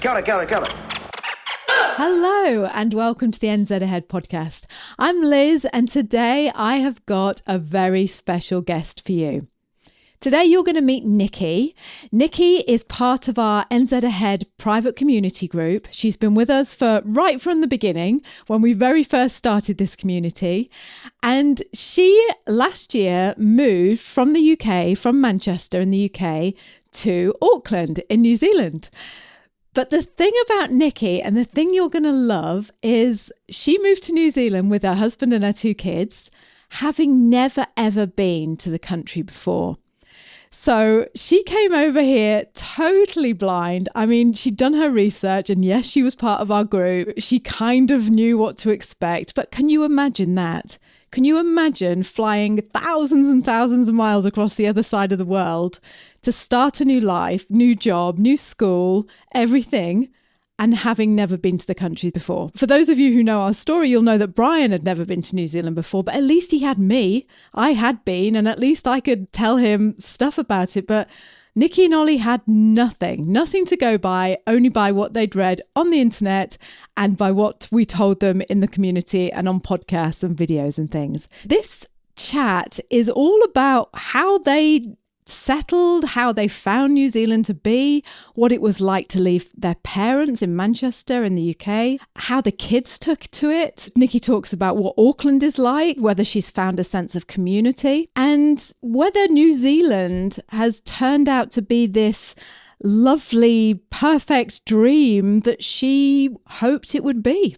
Got it. Hello and welcome to the NZ Ahead podcast. I'm Liz and today I have got a very special guest for you. Today you're going to meet Nicki. Nicki is part of our NZ Ahead private community group. She's been with us right from the beginning when we very first started this community. And she last year moved from the UK, from Manchester in the UK to Auckland in New Zealand. But the thing about Nicki and the thing you're going to love is she moved to New Zealand with her husband and her 2 kids, having never, ever been to the country before. So she came over here totally blind. I mean, she'd done her research and yes, she was part of our group. She kind of knew what to expect. But can you imagine that? Can you imagine flying thousands and thousands of miles across the other side of the world to start a new life, new job, new school, everything, and having never been to the country before? For those of you who know our story, you'll know that Brian had never been to New Zealand before, but at least he had me. I had been, and at least I could tell him stuff about it. But Nicki and Ollie had nothing to go by, only by what they'd read on the internet and by what we told them in the community and on podcasts and videos and things. This chat is all about how they settled, how they found New Zealand to be, what it was like to leave their parents in Manchester in the UK, how the kids took to it. Nicki talks about what Auckland is like, whether she's found a sense of community, and whether New Zealand has turned out to be this lovely, perfect dream that she hoped it would be.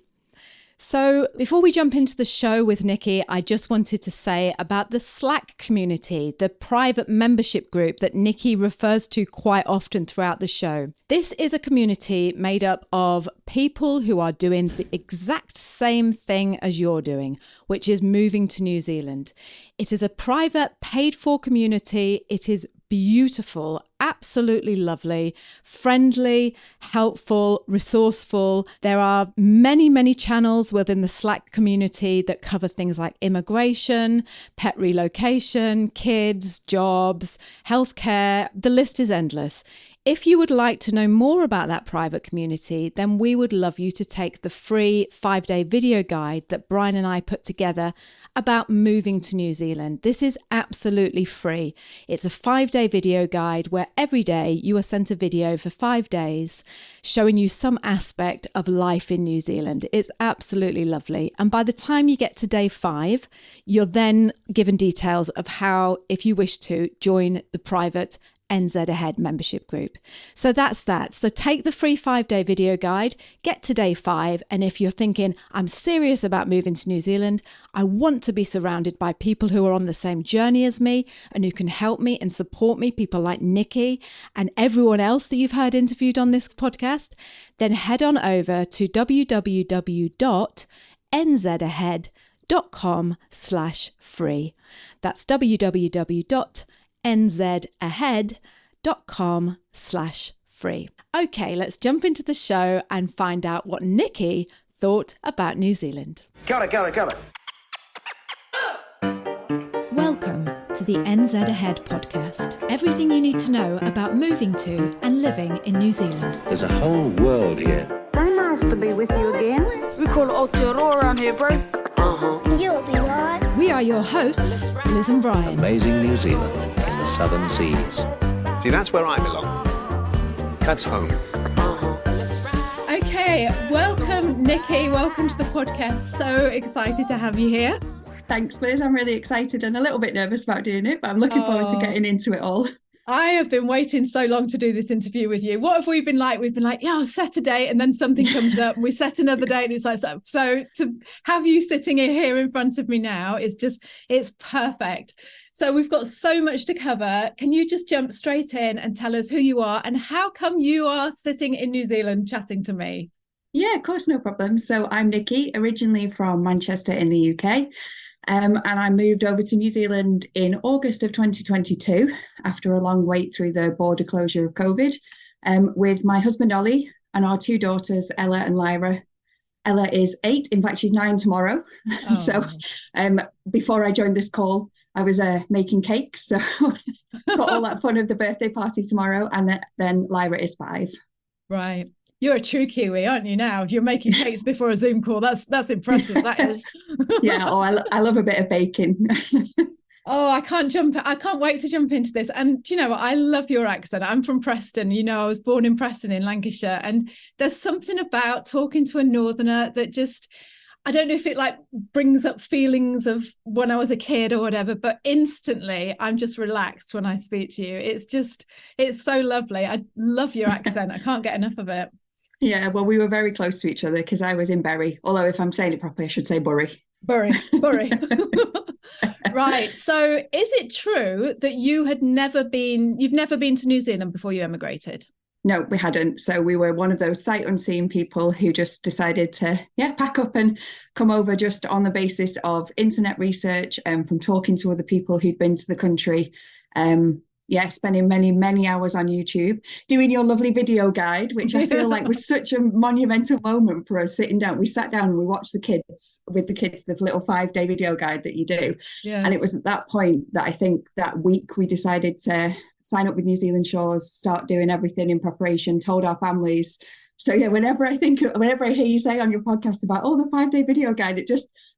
So before we jump into the show with Nicki, I just wanted to say about the Slack community, the private membership group that Nicki refers to quite often throughout the show. This is a community made up of people who are doing the exact same thing as you're doing, which is moving to New Zealand. It is a private, paid-for community. It is beautiful, absolutely lovely, friendly, helpful, resourceful. There are many channels within the Slack community that cover things like immigration, pet relocation, kids, jobs, healthcare. The list is endless. If you would like to know more about that private community, then we would love you to take the free 5-day video guide that Brian and I put together about moving to New Zealand. This is absolutely free. It's a 5-day video guide where every day you are sent a video for 5 days showing you some aspect of life in New Zealand. It's absolutely lovely. And by the time you get to day 5, you're then given details of how, if you wish to, join the private NZ Ahead membership group. So that's that. So take the free 5-day video guide, get to day 5, and if you're thinking, I'm serious about moving to New Zealand, I want to be surrounded by people who are on the same journey as me and who can help me and support me, people like Nicki and everyone else that you've heard interviewed on this podcast, then head on over to www.nzahead.com/free. That's www.nzahead.com/free. Okay, let's jump into the show and find out what Nicki thought about New Zealand. Got it. Welcome to the NZ Ahead podcast. Everything you need to know about moving to and living in New Zealand. There's a whole world here. So nice to be with you again. We call it Aotearoa around here, bro. You'll be right. We are your hosts, Liz and Brian. Amazing New Zealand in the southern seas. See, that's where I belong. That's home. Okay, welcome Nicki. Welcome to the podcast. So excited to have you here. Thanks, Liz. I'm really excited and a little bit nervous about doing it, but I'm looking forward to getting into it all. I have been waiting so long to do this interview with you. What have we been like? We've been like, yeah, I'll set a date, and then something comes up and we set another date and it's like that. So to have you sitting here in front of me now is just, it's perfect. So we've got so much to cover. Can you just jump straight in and tell us who you are and how come you are sitting in New Zealand chatting to me? Yeah, of course, no problem. So I'm Nicki, originally from Manchester in the UK. And I moved over to New Zealand in August of 2022 after a long wait through the border closure of COVID with my husband, Ollie, and our 2 daughters, Ella and Lyra. Ella is 8. In fact, she's 9 tomorrow. Oh. So before I joined this call, I was making cakes. So got all that fun of the birthday party tomorrow. And then Lyra is 5. Right. You're a true Kiwi, aren't you now? You're making cakes before a Zoom call. That's impressive, that is. Yeah, I love a bit of baking. Oh, I can't wait to jump into this. And do you know what? I love your accent. I'm from Preston. I was born in Preston in Lancashire. And there's something about talking to a northerner that just, I don't know if it like brings up feelings of when I was a kid or whatever, but instantly I'm just relaxed when I speak to you. It's so lovely. I love your accent. I can't get enough of it. Yeah, well, we were very close to each other because I was in Bury. Although if I'm saying it properly, I should say Bury. Bury. Right. So is it true that you've never been to New Zealand before you emigrated? No, we hadn't. So we were one of those sight unseen people who just decided to, pack up and come over just on the basis of internet research and from talking to other people who'd been to the country. Spending many, many hours on YouTube, doing your lovely video guide, which I feel like was such a monumental moment for us sitting down. We sat down and we watched the little 5-day video guide that you do. Yeah. And it was at that point that I think that week we decided to sign up with New Zealand Shores, start doing everything in preparation, told our families. So yeah, whenever I hear you say on your podcast about the 5-day video guide,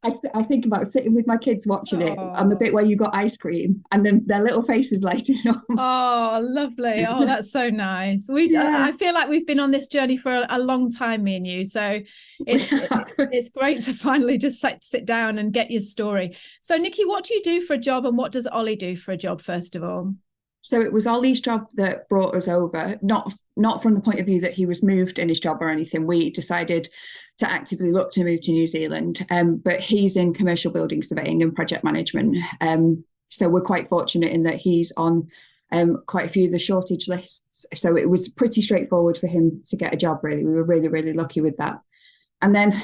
I think about sitting with my kids watching it on the bit where you got ice cream and then their little faces lighting up. Oh, lovely. Oh, that's so nice. I feel like we've been on this journey for a long time, me and you. So it's great to finally just sit down and get your story. So Nicki, what do you do for a job and what does Ollie do for a job, first of all? So it was Ollie's job that brought us over, not from the point of view that he was moved in his job or anything. We decided to actively look to move to New Zealand, but he's in commercial building surveying and project management. So we're quite fortunate in that he's on quite a few of the shortage lists. So it was pretty straightforward for him to get a job, really. We were really, really lucky with that. And then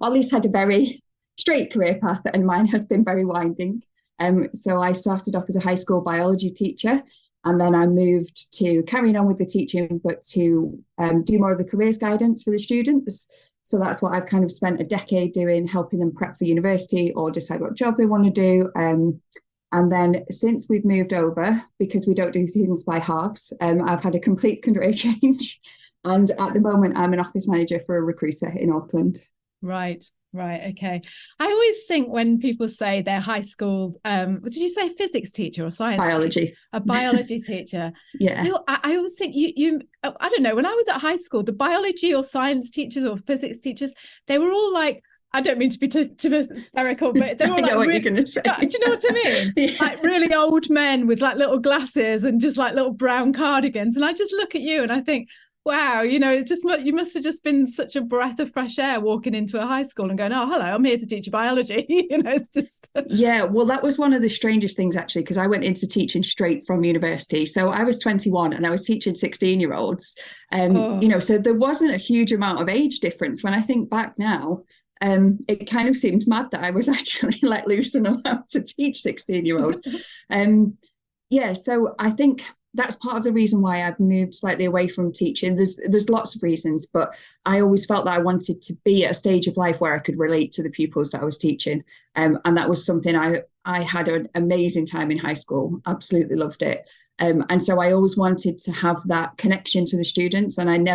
Ollie's had a very straight career path and mine has been very winding. So I started off as a high school biology teacher, and then I moved to carrying on with the teaching, but to do more of the careers guidance for the students. So that's what I've kind of spent a decade doing, helping them prep for university or decide what job they want to do. And then since we've moved over, because we don't do things by halves, I've had a complete career change. And at the moment, I'm an office manager for a recruiter in Auckland. Right. Okay. I always think when people say they're high school, did you say physics teacher or science? Biology. Teacher? A biology teacher. Yeah. I always think I don't know, when I was at high school, the biology or science teachers or physics teachers, they were all like, I don't mean to be too hysterical, but they're all like, what you're going to say. Do you know what I mean? Yeah. Like really old men with like little glasses and just like little brown cardigans. And I just look at you and I think, wow, it's just, you must have just been such a breath of fresh air walking into a high school and going, oh, hello, I'm here to teach you biology. It's just. Yeah, well, that was one of the strangest things, actually, because I went into teaching straight from university. So I was 21 and I was teaching 16-year-olds. So there wasn't a huge amount of age difference. When I think back now, it kind of seems mad that I was actually let loose and allowed to teach 16-year-olds. So I think that's part of the reason why I've moved slightly away from teaching. There's lots of reasons, but I always felt that I wanted to be at a stage of life where I could relate to the pupils that I was teaching. And that was something I had an amazing time in high school, absolutely loved it. And so I always wanted to have that connection to the students. And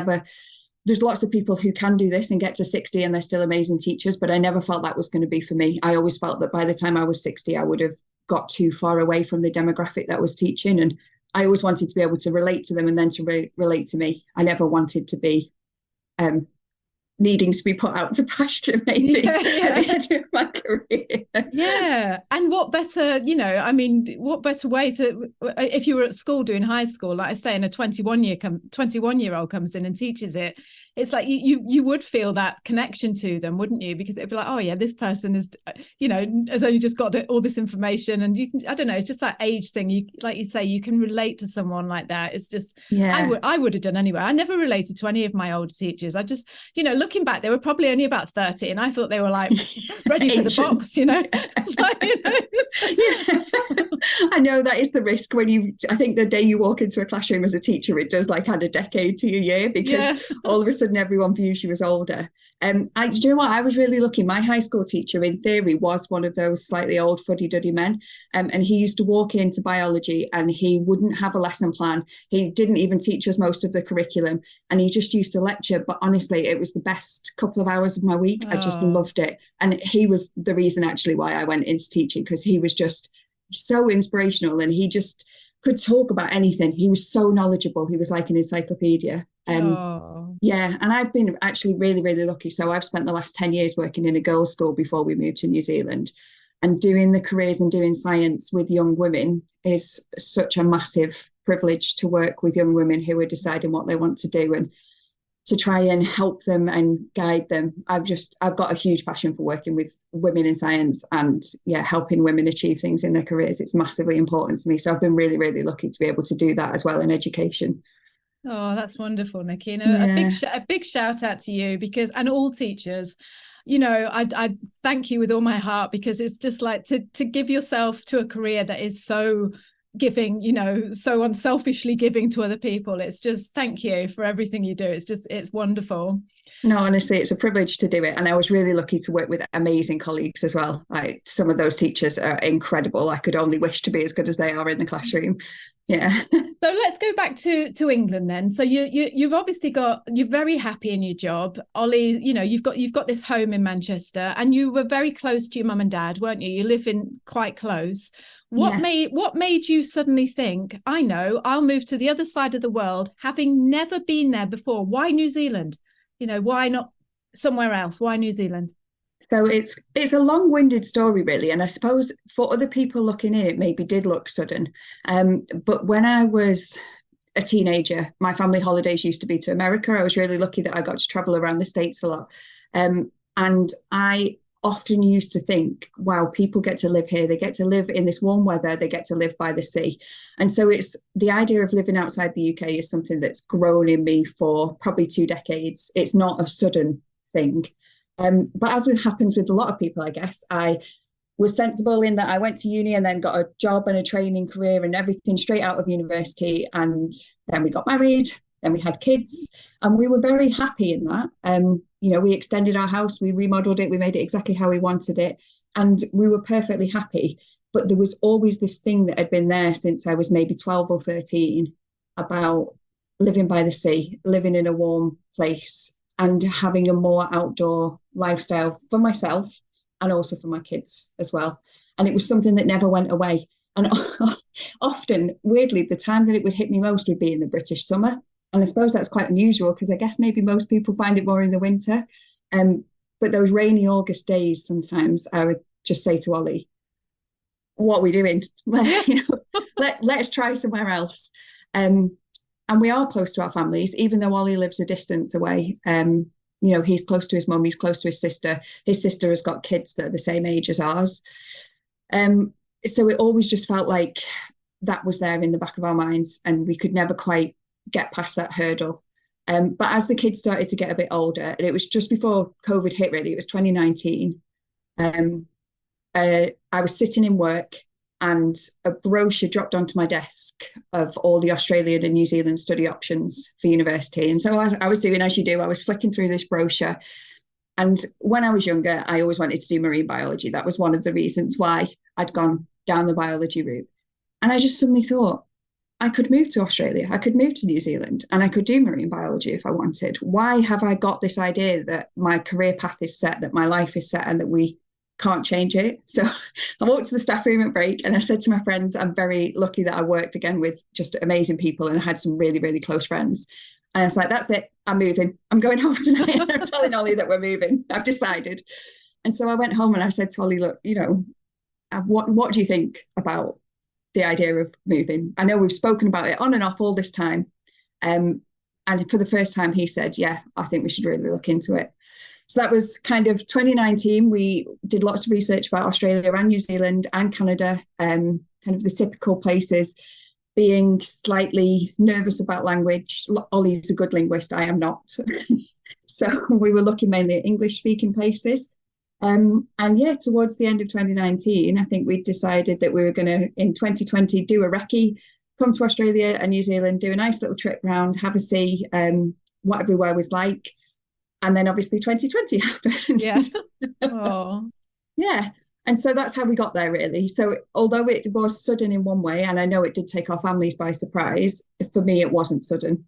there's lots of people who can do this and get to 60 and they're still amazing teachers, but I never felt that was going to be for me. I always felt that by the time I was 60, I would have got too far away from the demographic that I was teaching. And I always wanted to be able to relate to them and then to relate to me. I never wanted to be needing to be put out to pasture, maybe, at the end of my career. Yeah. And what better, what better way to, if you were at school doing high school, like I say, and a 21-year-old comes in and teaches it, it's like you would feel that connection to them, wouldn't you? Because it'd be like, oh yeah, this person is, has only just got all this information, and you can, I don't know, it's just that age thing. You, like you say, you can relate to someone like that. It's just, I would have done anyway. I never related to any of my older teachers. I just, looking back, they were probably only about 30, and I thought they were like ready for the box, you know. So, you know. Yeah. I know that is the risk when I think the day you walk into a classroom as a teacher, it does like add a decade to your year, because all of a sudden everyone views you as older. Do you know what? I was really lucky. My high school teacher, in theory, was one of those slightly old fuddy-duddy men. And he used to walk into biology and he wouldn't have a lesson plan. He didn't even teach us most of the curriculum. And he just used to lecture. But honestly, it was the best couple of hours of my week. I just loved it. And he was the reason actually why I went into teaching, because he was just so inspirational and he just could talk about anything. He was so knowledgeable. He was like an encyclopedia. Yeah, and I've been actually really, really lucky. So I've spent the last 10 years working in a girls' school before we moved to New Zealand, and doing the careers and doing science with young women is such a massive privilege, to work with young women who are deciding what they want to do and to try and help them and guide them. I've got a huge passion for working with women in science and helping women achieve things in their careers. It's massively important to me. So I've been really, really lucky to be able to do that as well in education. Oh, that's wonderful, Nicki. A big shout out to you, because, and all teachers, you know, I thank you with all my heart, because it's just like to give yourself to a career that is so giving, you know, so unselfishly giving to other people. It's just, thank you for everything you do. It's wonderful. No, honestly, it's a privilege to do it. And I was really lucky to work with amazing colleagues as well. Like, some of those teachers are incredible. I could only wish to be as good as they are in the classroom. Yeah. So let's go back to England then. So you've obviously you're very happy in your job. Ollie, you know, you've got this home in Manchester, and you were very close to your mum and dad, weren't you? You live in quite close. What made you suddenly think, I know, I'll move to the other side of the world, having never been there before? Why New Zealand? You know, why not somewhere else? Why New Zealand? So it's a long-winded story, really. And I suppose for other people looking in, it maybe did look sudden. But when I was a teenager, my family holidays used to be to America. I was really lucky that I got to travel around the States a lot. And I often used to think, wow, people get to live here. They get to live in this warm weather. They get to live by the sea. And so it's the idea of living outside the UK is something that's grown in me for probably 2 decades. It's not a sudden thing. But as it happens with a lot of people, I guess, I was sensible in that I went to uni and then got a job and a training career and everything straight out of university. And then we got married, then we had kids, and we were very happy in that. You know, we extended our house, we remodeled it, we made it exactly how we wanted it, and we were perfectly happy. But there was always this thing that had been there since I was maybe 12 or 13 about living by the sea, living in a warm place, and having a more outdoor lifestyle for myself and also for my kids as well. And it was something that never went away. And often, weirdly, the time that it would hit me most would be in the British summer. And I suppose that's quite unusual, because I guess maybe most people find it more in the winter. But those rainy August days, sometimes I would just say to Ollie, what are we doing? Let's try somewhere else. And we are close to our families, even though Ollie lives a distance away. You know, he's close to his mum, he's close to his sister. His sister has got kids that are the same age as ours. So it always just felt like that was there in the back of our minds, and we could never quite get past that hurdle. But as the kids started to get a bit older, and it was just before COVID hit, really, it was 2019, I was sitting in work and a brochure dropped onto my desk of all the Australian and New Zealand study options for university. And so I was doing as you do, I was flicking through this brochure. And when I was younger, I always wanted to do marine biology. That was one of the reasons why I'd gone down the biology route. And I just suddenly thought, I could move to Australia, I could move to New Zealand, and I could do marine biology if I wanted. Why have I got this idea that my career path is set, that my life is set, and that we can't change it? So I walked to the staff room at break and I said to my friends, I'm very lucky that I worked again with just amazing people and I had some really, really close friends. And I was like, that's it, I'm moving. I'm going home tonight. And I'm telling Ollie that we're moving. I've decided. And so I went home and I said to Ollie, look, you know, what do you think about the idea of moving? I know we've spoken about it on and off all this time. And for the first time, he said, yeah, I think we should really look into it. So that was kind of 2019. We did lots of research about Australia and New Zealand and Canada, kind of the typical places, being slightly nervous about language. Ollie's a good linguist, I am not. So we were looking mainly at English speaking places. And yeah, towards the end of 2019, I think we decided that we were going to, in 2020, do a recce, come to Australia and New Zealand, do a nice little trip round, have a see what everywhere was like. And then obviously 2020 happened. Yeah. Oh. Yeah. And so that's how we got there, really. So although it was sudden in one way, and I know it did take our families by surprise, for me, it wasn't sudden.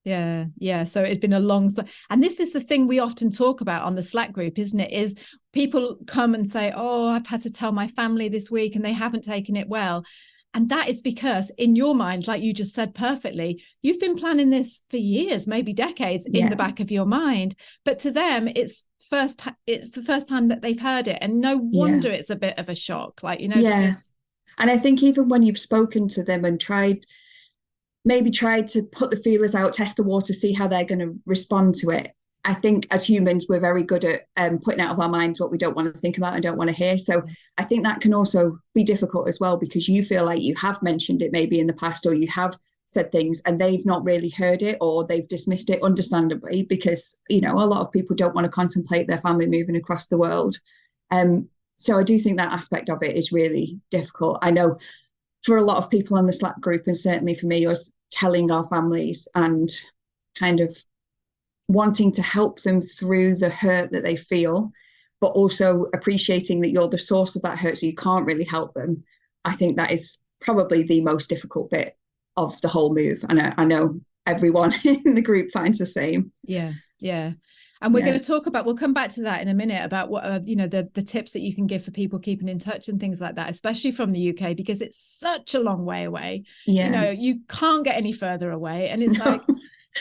Yeah, yeah. So it's been a and this is the thing we often talk about on the Slack group, isn't it? Is people come and say, oh, I've had to tell my family this week and they haven't taken it well. And that is because in your mind, like you just said perfectly, you've been planning this for years, maybe decades in the back of your mind. But to them, it's the first time that they've heard it. And no wonder it's a bit of a shock. Like, you know, because... And I think even when you've spoken to them and maybe tried to put the feelers out, test the water, see how they're going to respond to it. I think as humans, we're very good at putting out of our minds what we don't want to think about and don't want to hear. So I think that can also be difficult as well, because you feel like you have mentioned it maybe in the past, or you have said things and they've not really heard it, or they've dismissed it, understandably, because, you know, a lot of people don't want to contemplate their family moving across the world. So I do think that aspect of it is really difficult. I know for a lot of people on the Slack group, and certainly for me, us telling our families and kind of wanting to help them through the hurt that they feel, but also appreciating that you're the source of that hurt, so you can't really help them. I think that is probably the most difficult bit of the whole move. And I know everyone in the group finds the same. Yeah, yeah. And we're going to talk about, we'll come back to that in a minute, about what, you know, the tips that you can give for people keeping in touch and things like that, especially from the UK, because it's such a long way away. Yeah. You know, you can't get any further away. And it's like,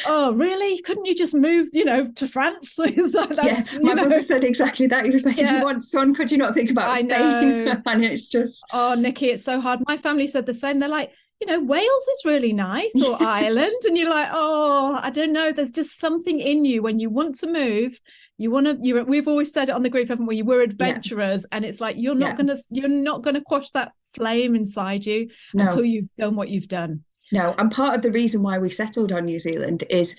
oh, really? Couldn't you just move, you know, to France? Yes, my brother said exactly that. He was like, if you want sun, could you not think about Spain? And it's just... Oh, Nicki, it's so hard. My family said the same. They're like, you know, Wales is really nice, or Ireland. And you're like, oh, I don't know. There's just something in you when you want to move. We've always said it on the group, haven't we? We're adventurers. And it's like, you're not going to quash that flame inside you until you've done what you've done. No, and part of the reason why we settled on New Zealand is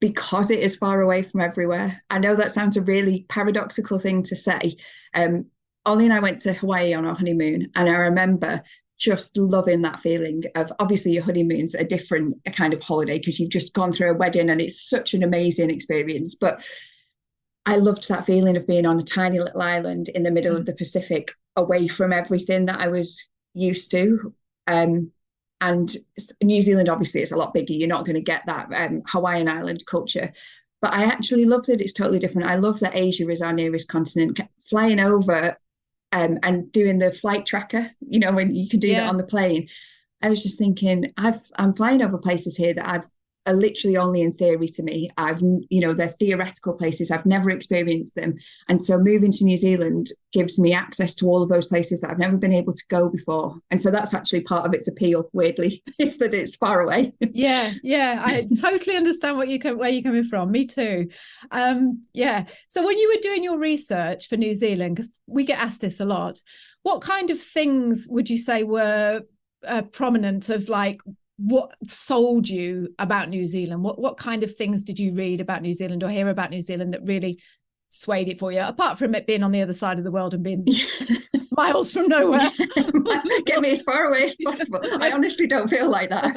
because it is far away from everywhere. I know that sounds a really paradoxical thing to say. Ollie and I went to Hawaii on our honeymoon, and I remember just loving that feeling of, obviously your honeymoon's a different kind of holiday because you've just gone through a wedding and it's such an amazing experience. But I loved that feeling of being on a tiny little island in the middle of the Pacific, away from everything that I was used to. And New Zealand obviously is a lot bigger. You're not going to get that Hawaiian island culture. But I actually love that it's totally different. I love that Asia is our nearest continent. Flying over and doing the flight tracker, you know, when you can do that on the plane. I was just thinking, I'm flying over places here that are literally only in theory to me. They're theoretical places. I've never experienced them. And so moving to New Zealand gives me access to all of those places that I've never been able to go before. And so that's actually part of its appeal, weirdly, is that it's far away. Yeah. I totally understand where you're coming from. Me too. So when you were doing your research for New Zealand, because we get asked this a lot, what kind of things would you say were prominent of, like, what sold you about New Zealand? What kind of things did you read about New Zealand or hear about New Zealand that really swayed it for you, apart from it being on the other side of the world and being miles from nowhere? Get me as far away as possible. I honestly don't feel like that.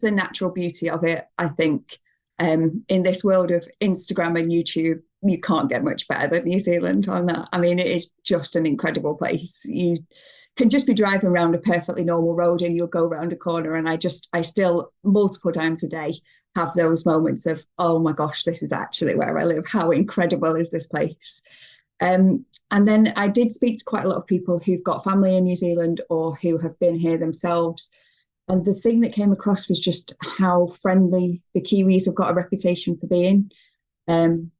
The natural beauty of it, I think, in this world of Instagram and YouTube, you can't get much better than New Zealand on that. I mean, it is just an incredible place. You can just be driving around a perfectly normal road and you'll go around a corner, and I still multiple times a day have those moments of, oh my gosh, this is actually where I live. How incredible is this place? And then I did speak to quite a lot of people who've got family in New Zealand or who have been here themselves. And the thing that came across was just how friendly the Kiwis have got a reputation for being. And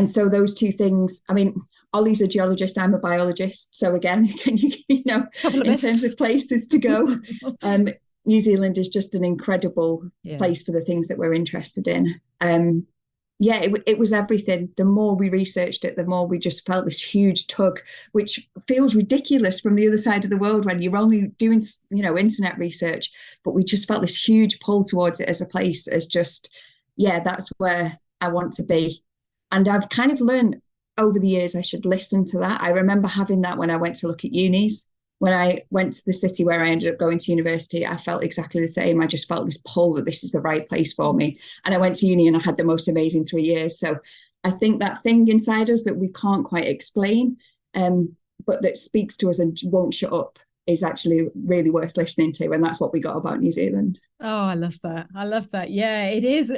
so those two things, I mean, Ollie's a geologist, I'm a biologist. So again, in terms of places to go, New Zealand is just an incredible place for the things that we're interested in. yeah, it was everything. The more we researched it, the more we just felt this huge tug, which feels ridiculous from the other side of the world when you're only doing, internet research. But we just felt this huge pull towards it as a place, as just, yeah, that's where I want to be. And I've kind of learned over the years I should listen to that. I remember having that when I went to look at unis. When I went to the city where I ended up going to university, I felt exactly the same. I just felt this pull that this is the right place for me. And I went to uni and I had the most amazing 3 years. So I think that thing inside us that we can't quite explain, but that speaks to us and won't shut up, is actually really worth listening to. And that's what we got about New Zealand. Oh, I love that. I love that. Yeah, it is.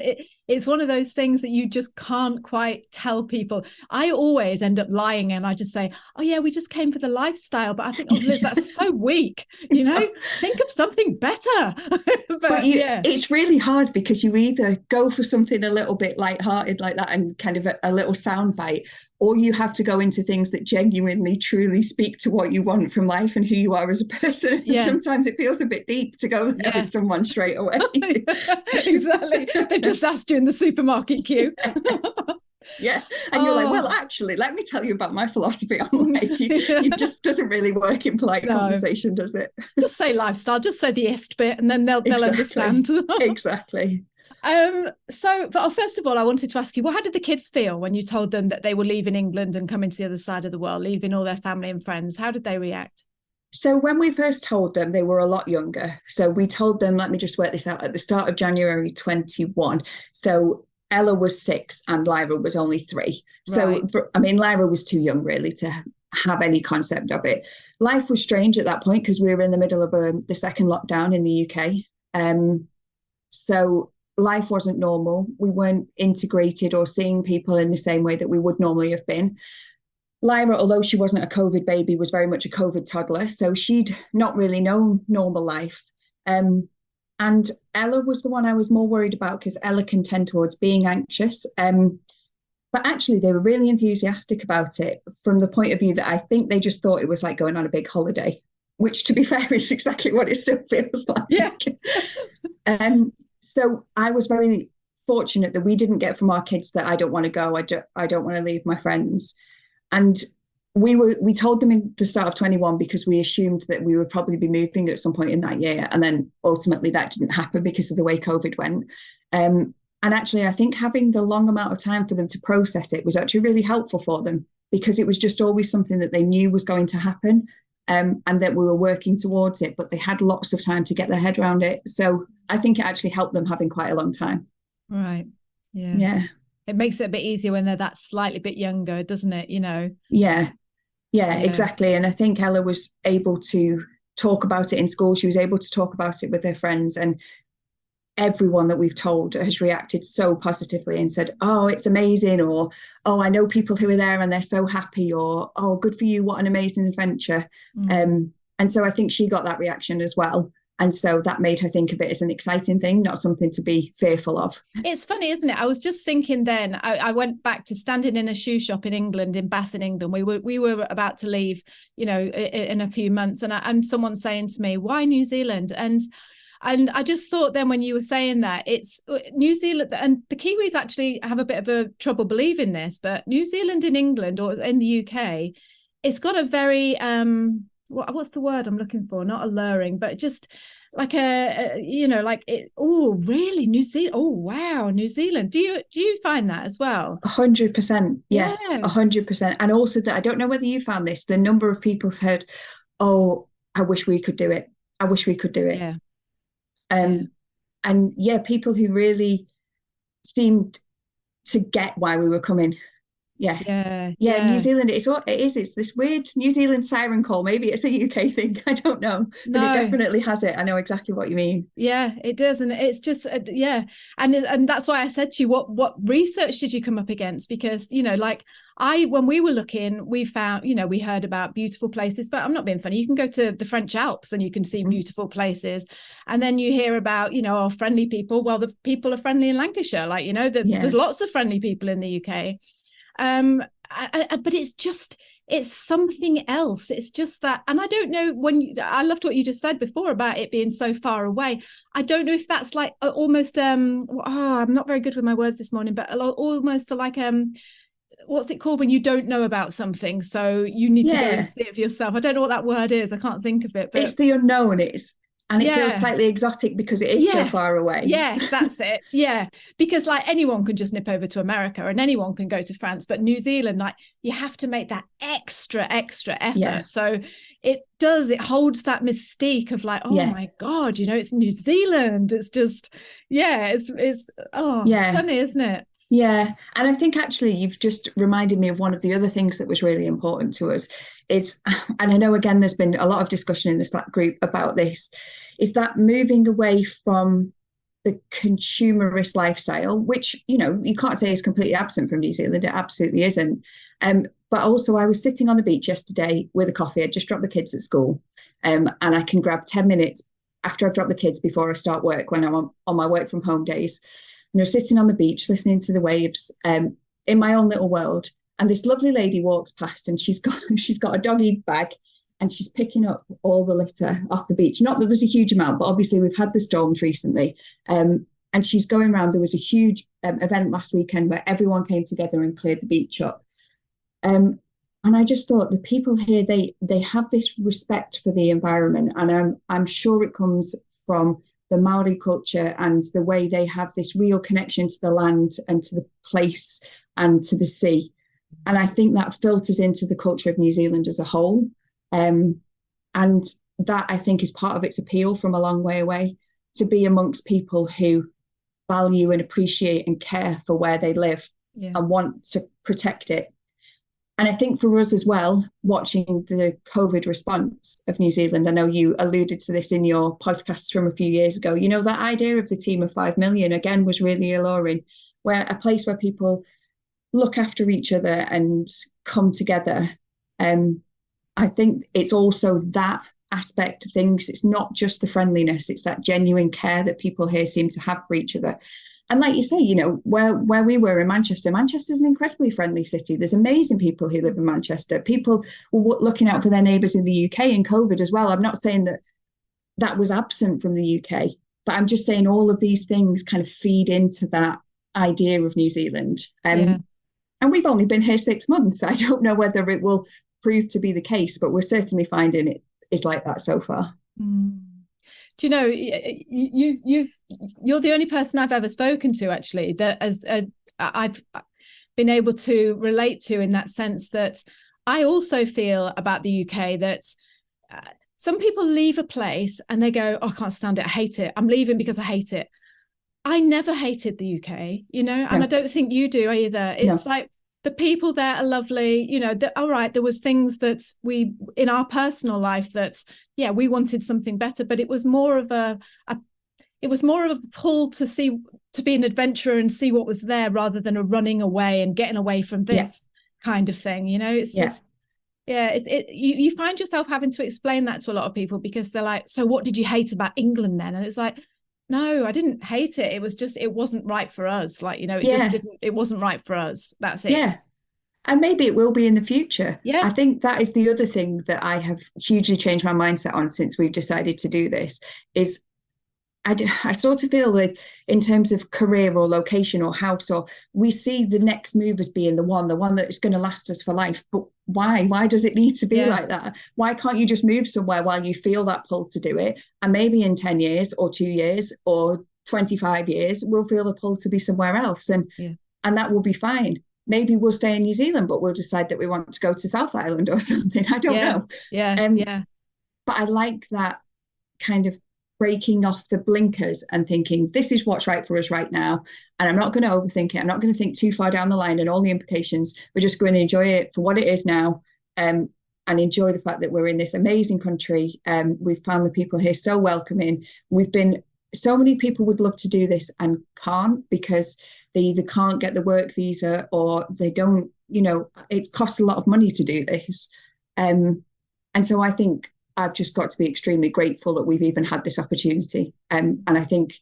It's one of those things that you just can't quite tell people. I always end up lying and I just say, oh yeah, we just came for the lifestyle. But I think, oh Liz, that's so weak, think of something better. but yeah, it's really hard because you either go for something a little bit lighthearted like that and kind of a little soundbite, or you have to go into things that genuinely, truly speak to what you want from life and who you are as a person. Yeah. Sometimes it feels a bit deep to go there with someone straight away. Exactly. They've just asked you in the supermarket queue. Yeah. And you're like, well, actually, let me tell you about my philosophy on life. It just doesn't really work in polite conversation, does it? Just say lifestyle, just say the ist bit, and then they'll understand. Exactly. So first of all, I wanted to ask you, well, how did the kids feel when you told them that they were leaving England and coming to the other side of the world, leaving all their family and friends? How did they react? So when we first told them, they were a lot younger. So we told them, let me just work this out, at the start of January 21. So Ella was 6 and Lyra was only 3. Right. So, I mean, Lyra was too young really to have any concept of it. Life was strange at that point because we were in the middle of the second lockdown in the UK. So life wasn't normal. We weren't integrated or seeing people in the same way that we would normally have been. Lyra, although she wasn't a COVID baby, was very much a COVID toddler. So she'd not really known normal life. And Ella was the one I was more worried about because Ella can tend towards being anxious. But actually, they were really enthusiastic about it from the point of view that I think they just thought it was like going on a big holiday, which, to be fair, is exactly what it still feels like. Yeah. So I was very fortunate that we didn't get from our kids that I don't want to go. I don't want to leave my friends. And we told them in the start of 21 because we assumed that we would probably be moving at some point in that year. And then ultimately that didn't happen because of the way COVID went. And actually, I think having the long amount of time for them to process it was actually really helpful for them because it was just always something that they knew was going to happen. And that we were working towards it, but they had lots of time to get their head around it. So I think it actually helped them having quite a long time. Right. Yeah. Yeah. It makes it a bit easier when they're that slightly bit younger, doesn't it? Yeah, exactly. And I think Ella was able to talk about it in school. She was able to talk about it with her friends, and everyone that we've told has reacted so positively and said, oh, it's amazing, or oh, I know people who are there and they're so happy, or oh, good for you, what an amazing adventure. And so I think she got that reaction as well. And so that made her think of it as an exciting thing, not something to be fearful of. It's funny, isn't it? I was just thinking then, I went back to standing in a shoe shop in England, in Bath in England. We were about to leave, in a few months. And someone saying to me, why New Zealand? And I just thought then when you were saying that, it's New Zealand, and the Kiwis actually have a bit of a trouble believing this, but New Zealand in England or in the UK, it's got a very, what's the word I'm looking for? Not alluring, but just like oh, really? New Zealand? Oh, wow, New Zealand. Do you find that as well? 100%. Yeah, 100%. And also that, I don't know whether you found this, the number of people said, oh, I wish we could do it. I wish we could do it. Yeah. And people who really seemed to get why we were coming. Yeah. New Zealand, it's this weird New Zealand siren call. Maybe it's a UK thing, I don't know, but it definitely has it. I know exactly what you mean. Yeah, it does. And it's just and that's why I said to you, what research did you come up against? Because when we were looking, we found, we heard about beautiful places, but I'm not being funny. You can go to the French Alps and you can see beautiful places. And then you hear about, our friendly people. Well, the people are friendly in Lancashire. there's lots of friendly people in the UK. But it's just, it's something else. It's just that, and I don't know I loved what you just said before about it being so far away. I don't know if that's like almost I'm not very good with my words this morning, but almost like what's it called when you don't know about something, so you need to go and see it for yourself. I don't know what that word is. I can't think of it, but it's the unknown. And it feels slightly exotic because it is so far away. Yes, that's it. Yeah. Because like anyone can just nip over to America and anyone can go to France, but New Zealand, like you have to make that extra effort. Yeah. So it holds that mystique of like, my God, it's New Zealand. It's just, it's funny, isn't it? Yeah. And I think actually you've just reminded me of one of the other things that was really important to us is, and I know again, there's been a lot of discussion in the Slack group about this, is that moving away from the consumerist lifestyle, which, you can't say is completely absent from New Zealand. It absolutely isn't. But also I was sitting on the beach yesterday with a coffee. I just dropped the kids at school and I can grab 10 minutes after I've dropped the kids before I start work when I'm on my work from home days. And I was sitting on the beach listening to the waves in my own little world. And this lovely lady walks past and she's got a doggy bag and she's picking up all the litter off the beach. Not that there's a huge amount, but obviously we've had the storms recently. And she's going around. There was a huge event last weekend where everyone came together and cleared the beach up. And I just thought the people here, they have this respect for the environment. And I'm sure it comes from the Maori culture and the way they have this real connection to the land and to the place and to the sea. And I think that filters into the culture of New Zealand as a whole. And that, I think, is part of its appeal from a long way away, to be amongst people who value and appreciate and care for where they live and want to protect it. And I think for us as well, watching the COVID response of New Zealand, I know you alluded to this in your podcast from a few years ago, that idea of the team of 5 million, again, was really alluring, where a place where people look after each other and come together. I think it's also that aspect of things. It's not just the friendliness, it's that genuine care that people here seem to have for each other. And like you say, where we were in Manchester's an incredibly friendly city. There's amazing people who live in Manchester. People were looking out for their neighbours in the UK in COVID as well. I'm not saying that was absent from the UK, but I'm just saying all of these things kind of feed into that idea of New Zealand. And we've only been here 6 months. I don't know whether it will prove to be the case, but we're certainly finding it is like that so far. Do you know, you're the only person I've ever spoken to actually that I've been able to relate to, in that sense that I also feel about the UK that some people leave a place and they go, I can't stand it, I hate it, I'm leaving because I hate it. I never hated the UK, and I don't think you do either. It's like the people there are lovely, all right, there was things that we, in our personal life that, we wanted something better, but it was more of a pull to be an adventurer and see what was there rather than a running away and getting away from this kind of thing. It's just, you find yourself having to explain that to a lot of people because they're like, so what did you hate about England then? And it's like, no, I didn't hate it. It was just, it wasn't right for us. Like, it wasn't right for us. That's it. Yeah. And maybe it will be in the future. Yeah. I think that is the other thing that I have hugely changed my mindset on since we've decided to do this is I sort of feel that in terms of career or location or house, or we see the next move as being the one that's going to last us for life. But why? Why does it need to be like that? Why can't you just move somewhere while you feel that pull to do it? And maybe in 10 years or 2 years or 25 years, we'll feel the pull to be somewhere else. And that will be fine. Maybe we'll stay in New Zealand, but we'll decide that we want to go to South Island or something. I don't know. But I like that kind of breaking off the blinkers and thinking, this is what's right for us right now. And I'm not going to overthink it. I'm not going to think too far down the line and all the implications. We're just going to enjoy it for what it is now, and enjoy the fact that we're in this amazing country. We've found the people here so welcoming. So many people would love to do this and can't because they either can't get the work visa or they don't, it costs a lot of money to do this. And so I think I've just got to be extremely grateful that we've even had this opportunity. And I think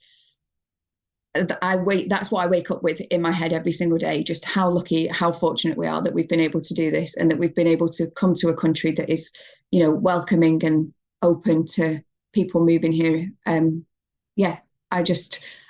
that's what I wake up with in my head every single day, just how lucky, how fortunate we are that we've been able to do this, and that we've been able to come to a country that is, welcoming and open to people moving here.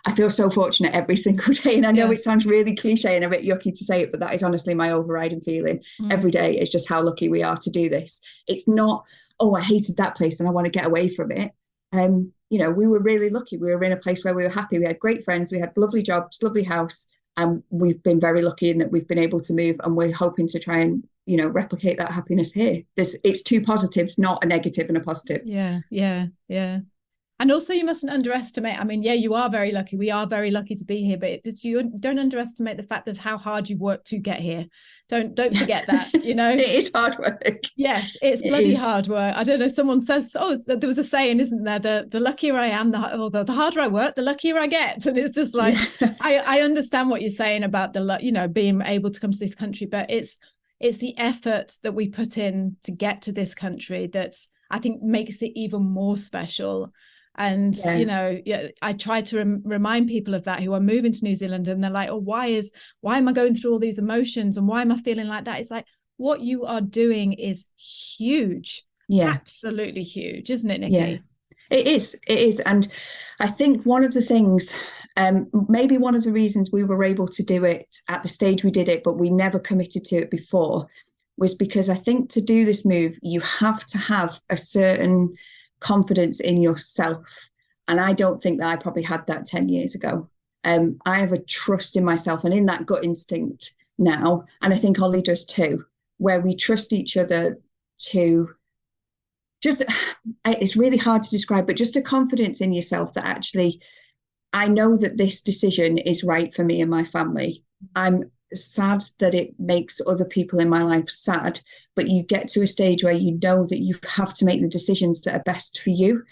I feel so fortunate every single day. And I know it sounds really cliche and a bit yucky to say it, but that is honestly my overriding feeling every day, is just how lucky we are to do this. It's not, oh, I hated that place and I want to get away from it. We were really lucky. We were in a place where we were happy. We had great friends. We had lovely jobs, lovely house. And we've been very lucky in that we've been able to move, and we're hoping to try and, replicate that happiness here. It's two positives, not a negative and a positive. Yeah. And also, you mustn't underestimate. I mean, you are very lucky. We are very lucky to be here, but you don't underestimate the fact of how hard you've worked to get here. Don't forget that, It is hard work. Yes, it's bloody hard work. I don't know, someone says, there was a saying, isn't there? The luckier I am, the harder I work, the luckier I get. And it's just like, I understand what you're saying about being able to come to this country, but it's the effort that we put in to get to this country that's, I think, makes it even more special. And, I try to remind people of that who are moving to New Zealand, and they're like, oh, why am I going through all these emotions? And why am I feeling like that? It's like, what you are doing is huge. Yeah. Absolutely huge, isn't it, Nicki? Yeah, it is. And I think one of the things, maybe one of the reasons we were able to do it at the stage we did it, but we never committed to it before, was because I think to do this move, you have to have a certain confidence in yourself, and I don't think that I probably had that 10 years ago. I have a trust in myself and in that gut instinct now, and I think Ollie does too, where we trust each other to just, it's really hard to describe, but just a confidence in yourself that actually, I know that this decision is right for me and my family. I'm sad that it makes other people in my life sad, but you get to a stage where you know that you have to make the decisions that are best for you,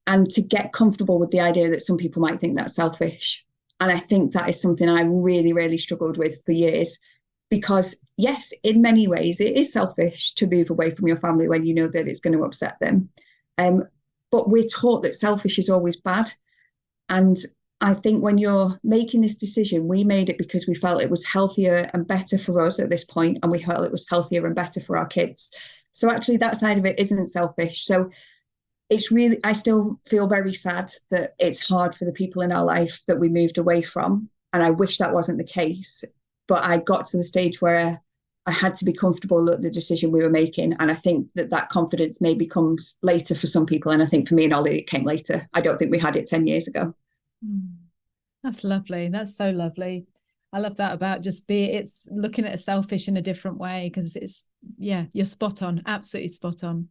and to get comfortable with the idea that some people might think that's selfish. And I think that is something I really, really struggled with for years, because yes, in many ways it is selfish to move away from your family when you know that it's going to upset them. But we're taught that selfish is always bad. And I think when you're making this decision, we made it because we felt it was healthier and better for us at this point, and we felt it was healthier and better for our kids. So actually that side of it isn't selfish. So it's really, I still feel very sad that it's hard for the people in our life that we moved away from. And I wish that wasn't the case. But I got to the stage where I had to be comfortable with the decision we were making. And I think that confidence maybe comes later for some people. And I think for me and Ollie, it came later. I don't think we had it 10 years ago. That's lovely. That's so lovely. I love that about it's looking at it selfish in a different way, because you're spot on, absolutely spot on.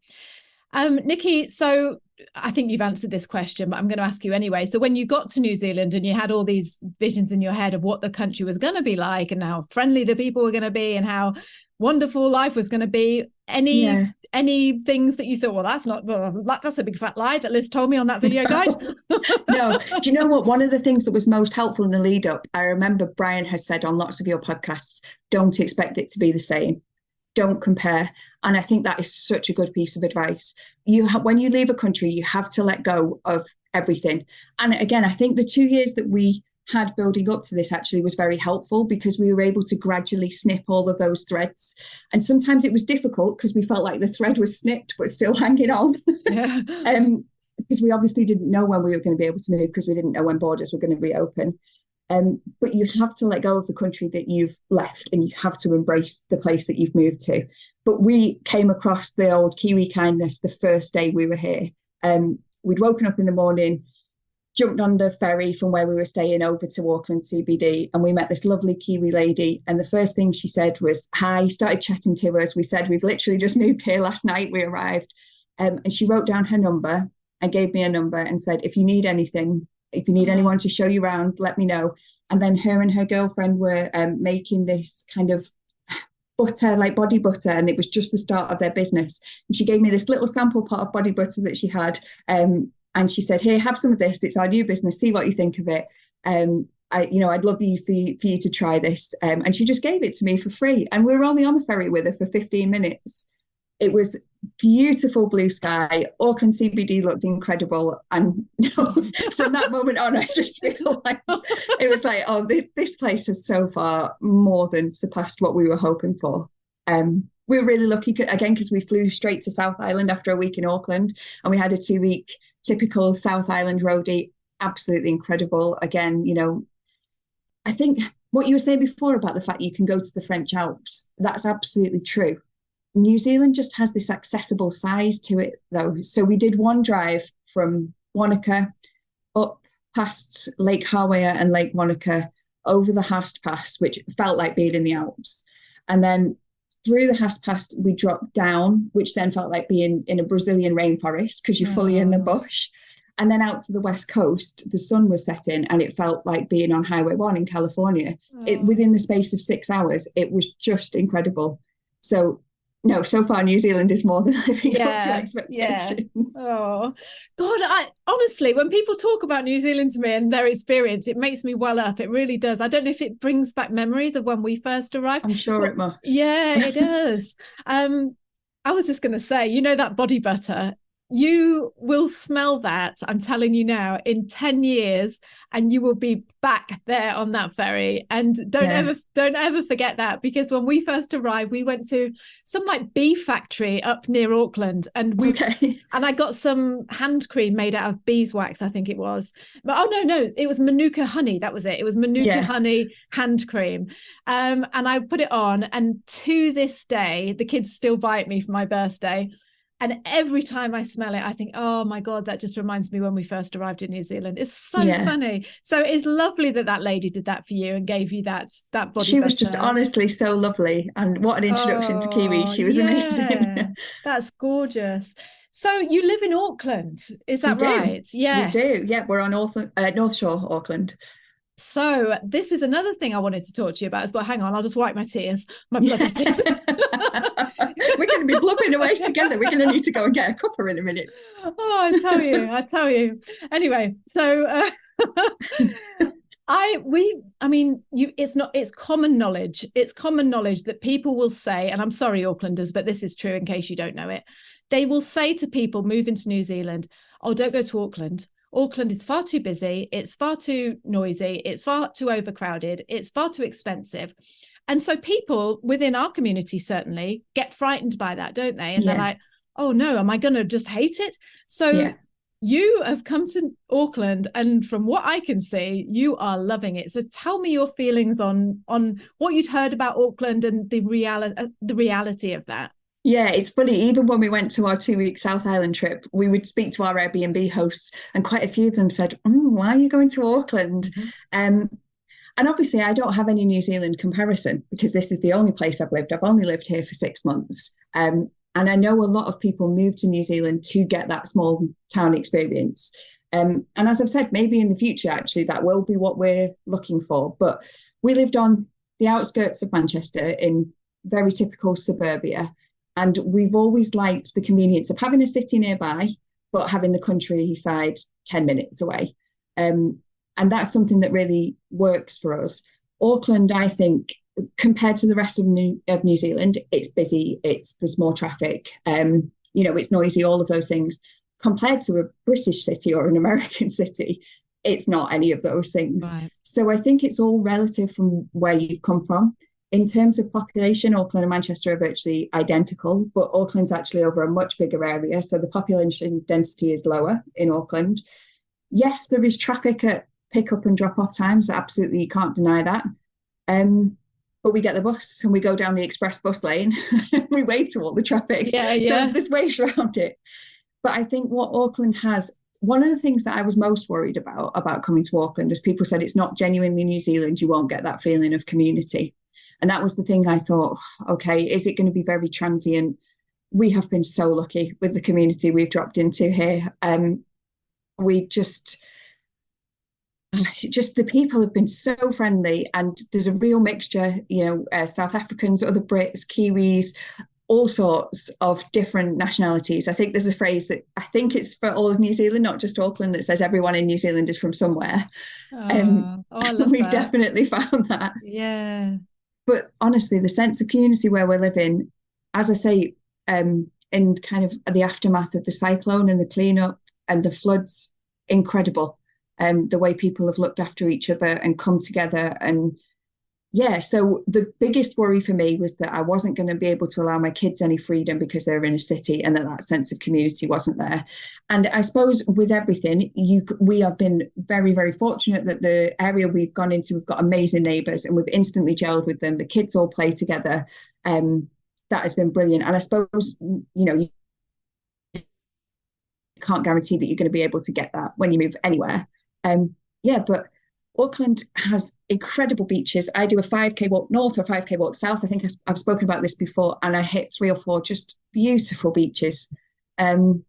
Nicki, so I think you've answered this question, but I'm going to ask you anyway. So when you got to New Zealand and you had all these visions in your head of what the country was going to be like and how friendly the people were going to be and how wonderful life was going to be, any things that you thought, that's a big fat lie that Liz told me on that video guide? No. Do you know what? One of the things that was most helpful in the lead up, I remember Brian has said on lots of your podcasts, don't expect it to be the same. Don't compare. And I think that is such a good piece of advice. When you leave a country, you have to let go of everything. And again, I think the 2 years that we had building up to this actually was very helpful, because we were able to gradually snip all of those threads. And sometimes it was difficult because we felt like the thread was snipped but still hanging on. Yeah. Because we obviously didn't know when we were going to be able to move, because we didn't know when borders were going to reopen. But you have to let go of the country that you've left, and you have to embrace the place that you've moved to. But we came across the old Kiwi kindness the first day we were here. We'd woken up in the morning, jumped on the ferry from where we were staying over to Auckland CBD, and we met this lovely Kiwi lady. And the first thing she said was, hi, started chatting to us. We said, we've literally just moved here last night, we arrived. And she wrote down her number and gave me a number and said, if you need anything, if you need anyone to show you around, let me know. And then her and her girlfriend were making this kind of butter, like body butter, and it was just the start of their business. And she gave me this little sample pot of body butter that she had. And she said, here, have some of this. It's our new business. See what you think of it. I'd love you for you to try this. And she just gave it to me for free. And we were only on the ferry with her for 15 minutes. It was beautiful blue sky. Auckland CBD looked incredible. And from that moment on, I just feel like it was like, oh, this place has so far more than surpassed what we were hoping for. We were really lucky, again, because we flew straight to South Island after a week in Auckland, and we had a 2-week typical South Island roadie. Absolutely incredible. Again, I think what you were saying before about the fact you can go to the French Alps, that's absolutely true. New Zealand just has this accessible size to it, though. So we did one drive from Wanaka up past Lake Hawea and Lake Wanaka over the Haast Pass, which felt like being in the Alps. And then through the Haast Pass, we dropped down, which then felt like being in a Brazilian rainforest because you're fully in the bush. And then out to the west coast, the sun was setting and it felt like being on Highway 1 in California. Within the space of 6 hours, it was just incredible. So, no, so far New Zealand is more than living up to expectations. Oh, God, I honestly, when people talk about New Zealand to me and their experience, it makes me well up. It really does. I don't know if it brings back memories of when we first arrived. I'm sure it must. Yeah, it does. I was just going to say, that body butter, you will smell that, I'm telling you now, in 10 years, and you will be back there on that ferry. And don't ever forget that, because when we first arrived, we went to some like beef factory up near Auckland, and I got some hand cream made out of beeswax, I think it was. But no, it was Manuka honey. That was it. It was Manuka honey hand cream. And I put it on, and to this day, the kids still buy it me for my birthday. And every time I smell it, I think, oh my God, that just reminds me when we first arrived in New Zealand. It's so funny. So it's lovely that lady did that for you and gave you that body She was butter. just honestly so lovely. And what an introduction to Kiwi. She was amazing. That's gorgeous. So you live in Auckland, is that right? Yes. We do. Yeah, we're on North Shore, Auckland. So this is another thing I wanted to talk to you about as well. Hang on, I'll just wipe my tears, my bloody tears. We're going to be blubbing away together. We're going to need to go and get a cuppa in a minute. Oh, I tell you. Anyway, so it's common knowledge. It's common knowledge that people will say, and I'm sorry, Aucklanders, but this is true in case you don't know it. They will say to people moving to New Zealand, oh, don't go to Auckland. Auckland is far too busy. It's far too noisy. It's far too overcrowded. It's far too expensive. And so people within our community certainly get frightened by that, don't they? And they're like, oh no, am I going to just hate it? So you have come to Auckland, and from what I can see, you are loving it. So tell me your feelings on what you'd heard about Auckland and the reality of that. Yeah, it's funny. Even when we went to our 2-week South Island trip, we would speak to our Airbnb hosts, and quite a few of them said, why are you going to Auckland? And obviously, I don't have any New Zealand comparison because this is the only place I've lived. I've only lived here for 6 months. And I know a lot of people move to New Zealand to get that small town experience. And as I've said, maybe in the future, actually, that will be what we're looking for. But we lived on the outskirts of Manchester in very typical suburbia. And we've always liked the convenience of having a city nearby, but having the countryside 10 minutes away. And that's something that really works for us. Auckland, I think, compared to the rest of New Zealand, it's busy, there's more traffic, it's noisy, all of those things. Compared to a British city or an American city, it's not any of those things. Right. So I think it's all relative from where you've come from. In terms of population, Auckland and Manchester are virtually identical, but Auckland's actually over a much bigger area, so the population density is lower in Auckland. Yes, there is traffic at pick-up and drop-off times, absolutely, you can't deny that. But we get the bus and we go down the express bus lane, we wade through all the traffic, so there's ways around it. But I think what Auckland has, one of the things that I was most worried about coming to Auckland is people said it's not genuinely New Zealand, you won't get that feeling of community. And that was the thing I thought, okay, is it going to be very transient? We have been so lucky with the community we've dropped into here. We just the people have been so friendly, and there's a real mixture, South Africans, other Brits, Kiwis, all sorts of different nationalities. I think there's a phrase that I think it's for all of New Zealand, not just Auckland, that says everyone in New Zealand is from somewhere. I love we've that. Definitely found that. Yeah. But honestly, the sense of community where we're living, as I say, in kind of the aftermath of the cyclone and the cleanup and the floods, incredible. The way people have looked after each other and come together. And yeah, so the biggest worry for me was that I wasn't going to be able to allow my kids any freedom because they're in a city, and that sense of community wasn't there. And I suppose with everything, we have been very, very fortunate that the area we've gone into, we've got amazing neighbours and we've instantly gelled with them. The kids all play together. That has been brilliant. And I suppose, you can't guarantee that you're going to be able to get that when you move anywhere. But Auckland has incredible beaches. I do a 5K walk north or 5K walk south. I think I've spoken about this before, and I hit 3 or 4 just beautiful beaches. And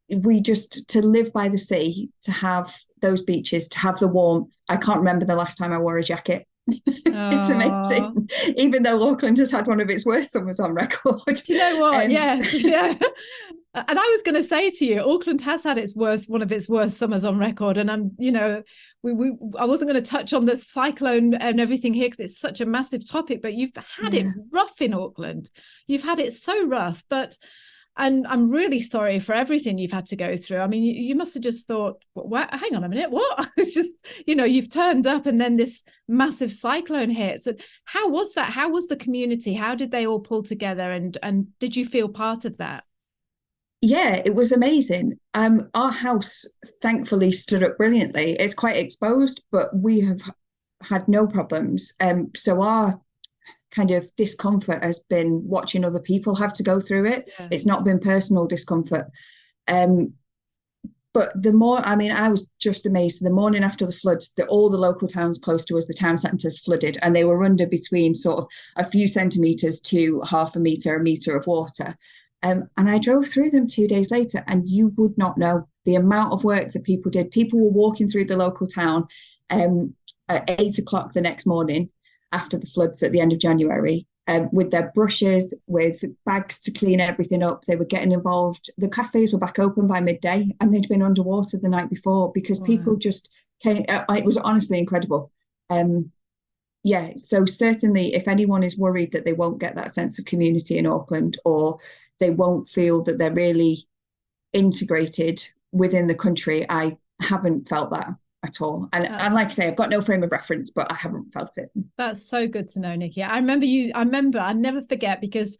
we just, to live by the sea, to have those beaches, to have the warmth. I can't remember the last time I wore a jacket. It's amazing, even though Auckland has had one of its worst summers on record. Do you know what? Yes, yeah. And I was going to say to you, Auckland has had one of its worst summers on record. And I wasn't going to touch on the cyclone and everything here because it's such a massive topic, but you've had it rough in Auckland. You've had it so rough, and I'm really sorry for everything you've had to go through. I mean, you must have just thought, what? Hang on a minute, what? It's just, you've turned up and then this massive cyclone hits. And how was that? How was the community? How did they all pull together? And did you feel part of that? Yeah, it was amazing. Our house thankfully stood up brilliantly. It's quite exposed, but we have had no problems. So our kind of discomfort has been watching other people have to go through it. Yeah. It's not been personal discomfort. But I was just amazed. The morning after the floods, all the local towns close to us, the town centres flooded, and they were under between sort of a few centimetres to half a metre of water. And I drove through them 2 days later, and you would not know the amount of work that people did. People were walking through the local town at 8 o'clock the next morning after the floods at the end of January, with their brushes, with bags to clean everything up. They were getting involved. The cafes were back open by midday, and they'd been underwater the night before because people just came. It was honestly incredible. So certainly if anyone is worried that they won't get that sense of community in Auckland, or they won't feel that they're really integrated within the country, I haven't felt that at all. And like I say, I've got no frame of reference, but I haven't felt it. That's so good to know, Nicki. I never forget, because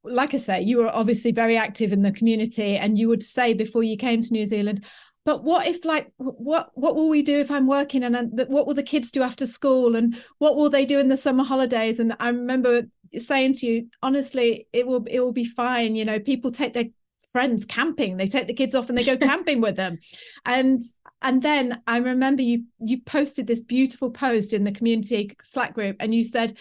like I say, you were obviously very active in the community, and you would say before you came to New Zealand, but what if, like, what will we do if I'm working, and what will the kids do after school, and what will they do in the summer holidays? And I remember saying to you, honestly, it will be fine. People take their friends camping, they take the kids off and they go camping with them. And then I remember you posted this beautiful post in the community Slack group, and you said,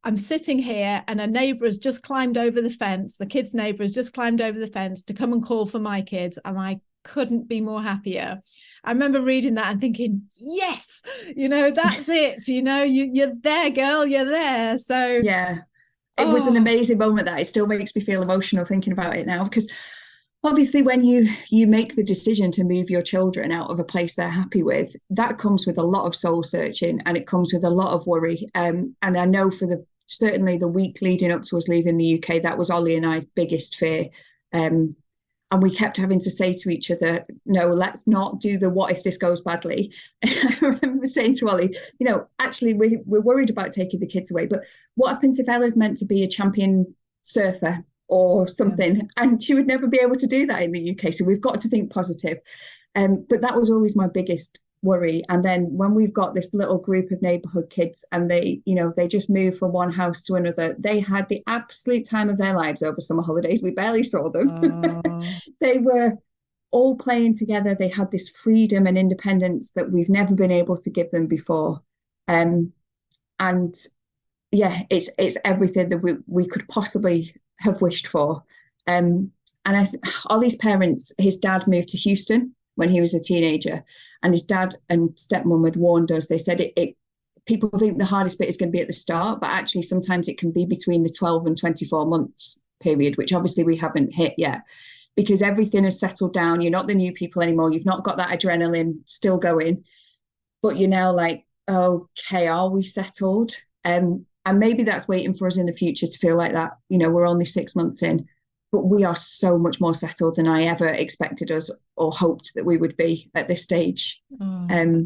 I'm sitting here and a neighbour has just climbed over the fence, the kid's neighbour has just climbed over the fence to come and call for my kids, and I couldn't be more happier. I remember reading that and thinking, yes, that's it. You're there, girl, you're there. So yeah, it was an amazing moment. That it still makes me feel emotional thinking about it now, because obviously when you make the decision to move your children out of a place they're happy with, that comes with a lot of soul searching, and it comes with a lot of worry. And I know certainly the week leading up to us leaving the UK, that was Ollie and I's biggest fear. And we kept having to say to each other, no, let's not do the what if this goes badly. I remember saying to Ollie, actually, we're worried about taking the kids away, but what happens if Ella's meant to be a champion surfer or something? Yeah. And she would never be able to do that in the UK. So we've got to think positive. But that was always my biggest worry. And then when we've got this little group of neighborhood kids, and they just move from one house to another, they had the absolute time of their lives over summer holidays. We barely saw them. They were all playing together. They had this freedom and independence that we've never been able to give them before. And yeah, it's everything that we could possibly have wished for. And Ollie's parents, his dad moved to Houston when he was a teenager, and his dad and stepmom had warned us. They said people think the hardest bit is going to be at the start, but actually sometimes it can be between the 12 and 24 months period, which obviously we haven't hit yet, because everything has settled down. You're not the new people anymore. You've not got that adrenaline still going, but you're now like, okay, are we settled? And maybe that's waiting for us in the future to feel like that. We're only 6 months in, but we are so much more settled than I ever expected us or hoped that we would be at this stage. Oh,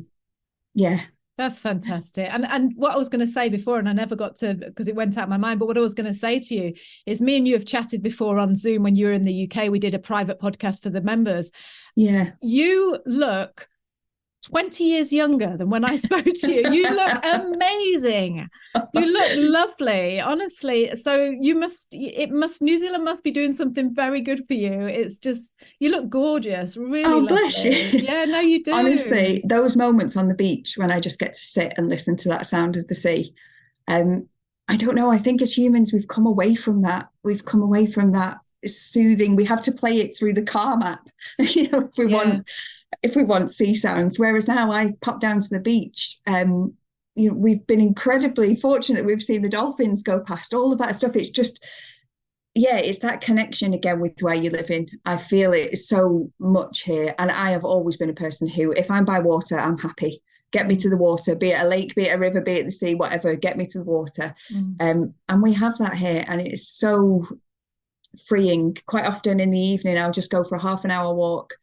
yeah. That's fantastic. And what I was going to say before, and I never got to, because it went out of my mind, but what I was going to say to you is me and you have chatted before on Zoom when you were in the UK. We did a private podcast for the members. Yeah. You look 20 years younger than when I spoke to you. You look amazing. You look lovely, honestly. So New Zealand must be doing something very good for you. It's just, you look gorgeous, really lovely. Bless you. Yeah, no, you do. Honestly, those moments on the beach when I just get to sit and listen to that sound of the sea. I don't know, I think as humans, we've come away from that. We've come away from that soothing. We have to play it through the Calm app, if we want sea sounds. Whereas now I pop down to the beach. We've been incredibly fortunate. We've seen the dolphins go past, all of that stuff. It's just, it's that connection again with where you live in. I feel it so much here. And I have always been a person who, if I'm by water, I'm happy. Get me to the water, be it a lake, be it a river, be it the sea, whatever, get me to the water. And we have that here, and it is so freeing. Quite often in the evening, I'll just go for a half an hour walk.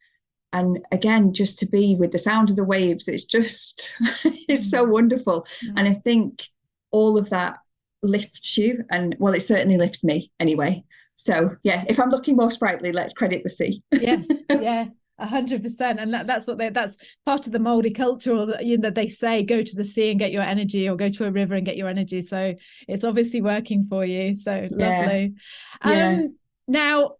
And again, just to be with the sound of the waves, it's just, it's so wonderful. And I think all of that lifts you, and well, it certainly lifts me anyway. So yeah, if I'm looking more sprightly, let's credit the sea. Yes, yeah, 100%. And that's part of the Māori culture, or that they say, go to the sea and get your energy, or go to a river and get your energy. So it's obviously working for you. So lovely. Now,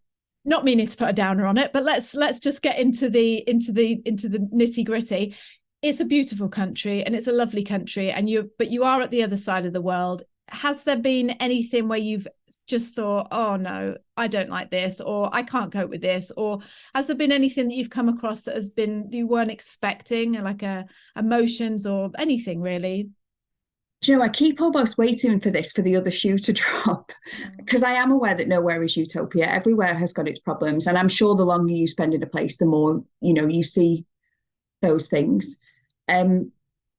not meaning to put a downer on it, but let's just get into the nitty gritty. It's a beautiful country and it's a lovely country, but you are at the other side of the world. Has there been anything where you've just thought, oh no, I don't like this, or I can't cope with this? Or has there been anything that you've come across that has been, you weren't expecting, like emotions or anything really? Do you know, I keep almost waiting for the other shoe to drop, because I am aware that nowhere is utopia. Everywhere has got its problems. And I'm sure the longer you spend in a place, the more, you see those things.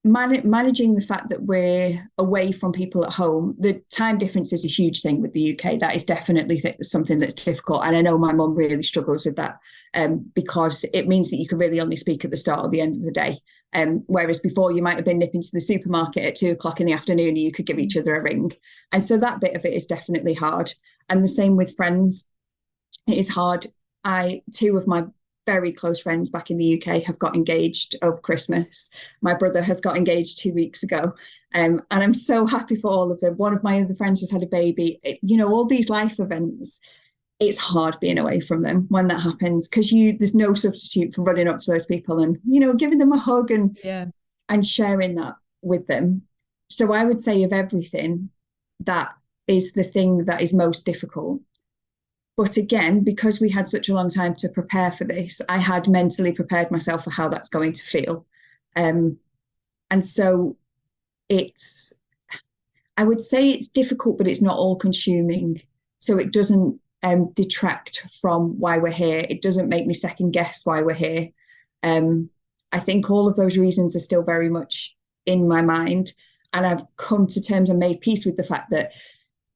Managing the fact that we're away from people at home, the time difference is a huge thing with the UK. That is definitely something that's difficult. And I know my mum really struggles with that, because it means that you can really only speak at the start or the end of the day. Whereas before you might have been nipping to the supermarket at 2:00 in the afternoon and you could give each other a ring. And so that bit of it is definitely hard. And the same with friends. It is hard. Two of my very close friends back in the UK have got engaged over Christmas. My brother has got engaged 2 weeks ago. And I'm so happy for all of them. One of my other friends has had a baby. All these life events, it's hard being away from them when that happens, because there's no substitute for running up to those people and, giving them a hug and sharing that with them. So I would say of everything, that is the thing that is most difficult. But again, because we had such a long time to prepare for this, I had mentally prepared myself for how that's going to feel. And so I would say it's difficult, but it's not all consuming. So it doesn't detract from why we're here. It doesn't make me second guess why we're here. I think all of those reasons are still very much in my mind. And I've come to terms and made peace with the fact that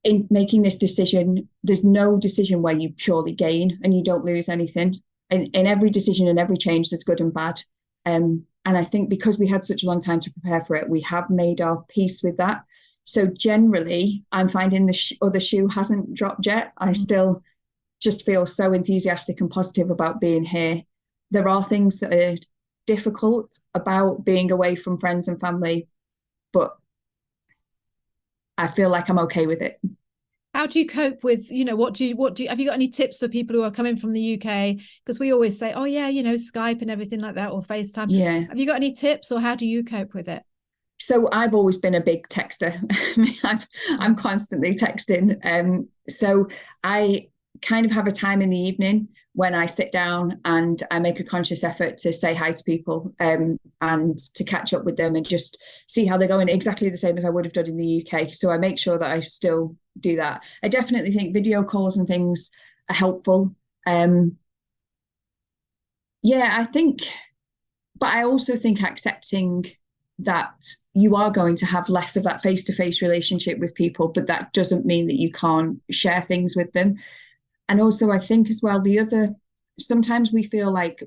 in making this decision, there's no decision where you purely gain and you don't lose anything. In every decision and every change, there's good and bad. And I think because we had such a long time to prepare for it, we have made our peace with that. So generally, I'm finding the other shoe hasn't dropped yet. I still just feel so enthusiastic and positive about being here. There are things that are difficult about being away from friends and family, but I feel like I'm okay with it. How do you cope with, what do you, have you got any tips for people who are coming from the UK? Because we always say, oh yeah, Skype and everything like that, or FaceTime. Yeah. Have you got any tips, or how do you cope with it? So I've always been a big texter. I'm constantly texting. So I kind of have a time in the evening when I sit down and I make a conscious effort to say hi to people, and to catch up with them and just see how they're going, exactly the same as I would have done in the UK. So I make sure that I still do that. I definitely think video calls and things are helpful. I think, but I also think accepting that you are going to have less of that face-to-face relationship with people, but that doesn't mean that you can't share things with them. And also I think as well, sometimes we feel like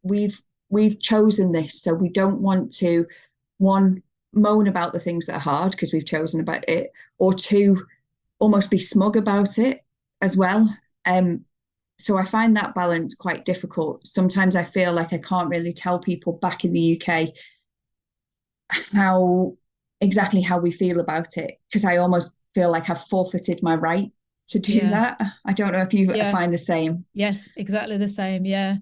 we've chosen this, so we don't want to, one, moan about the things that are hard because we've chosen about it, or two, almost be smug about it as well. So I find that balance quite difficult. Sometimes I feel like I can't really tell people back in the UK exactly how we feel about it, because I almost feel like I've forfeited my right to do that. I don't know if you find the same. Yes, exactly the same. Yeah.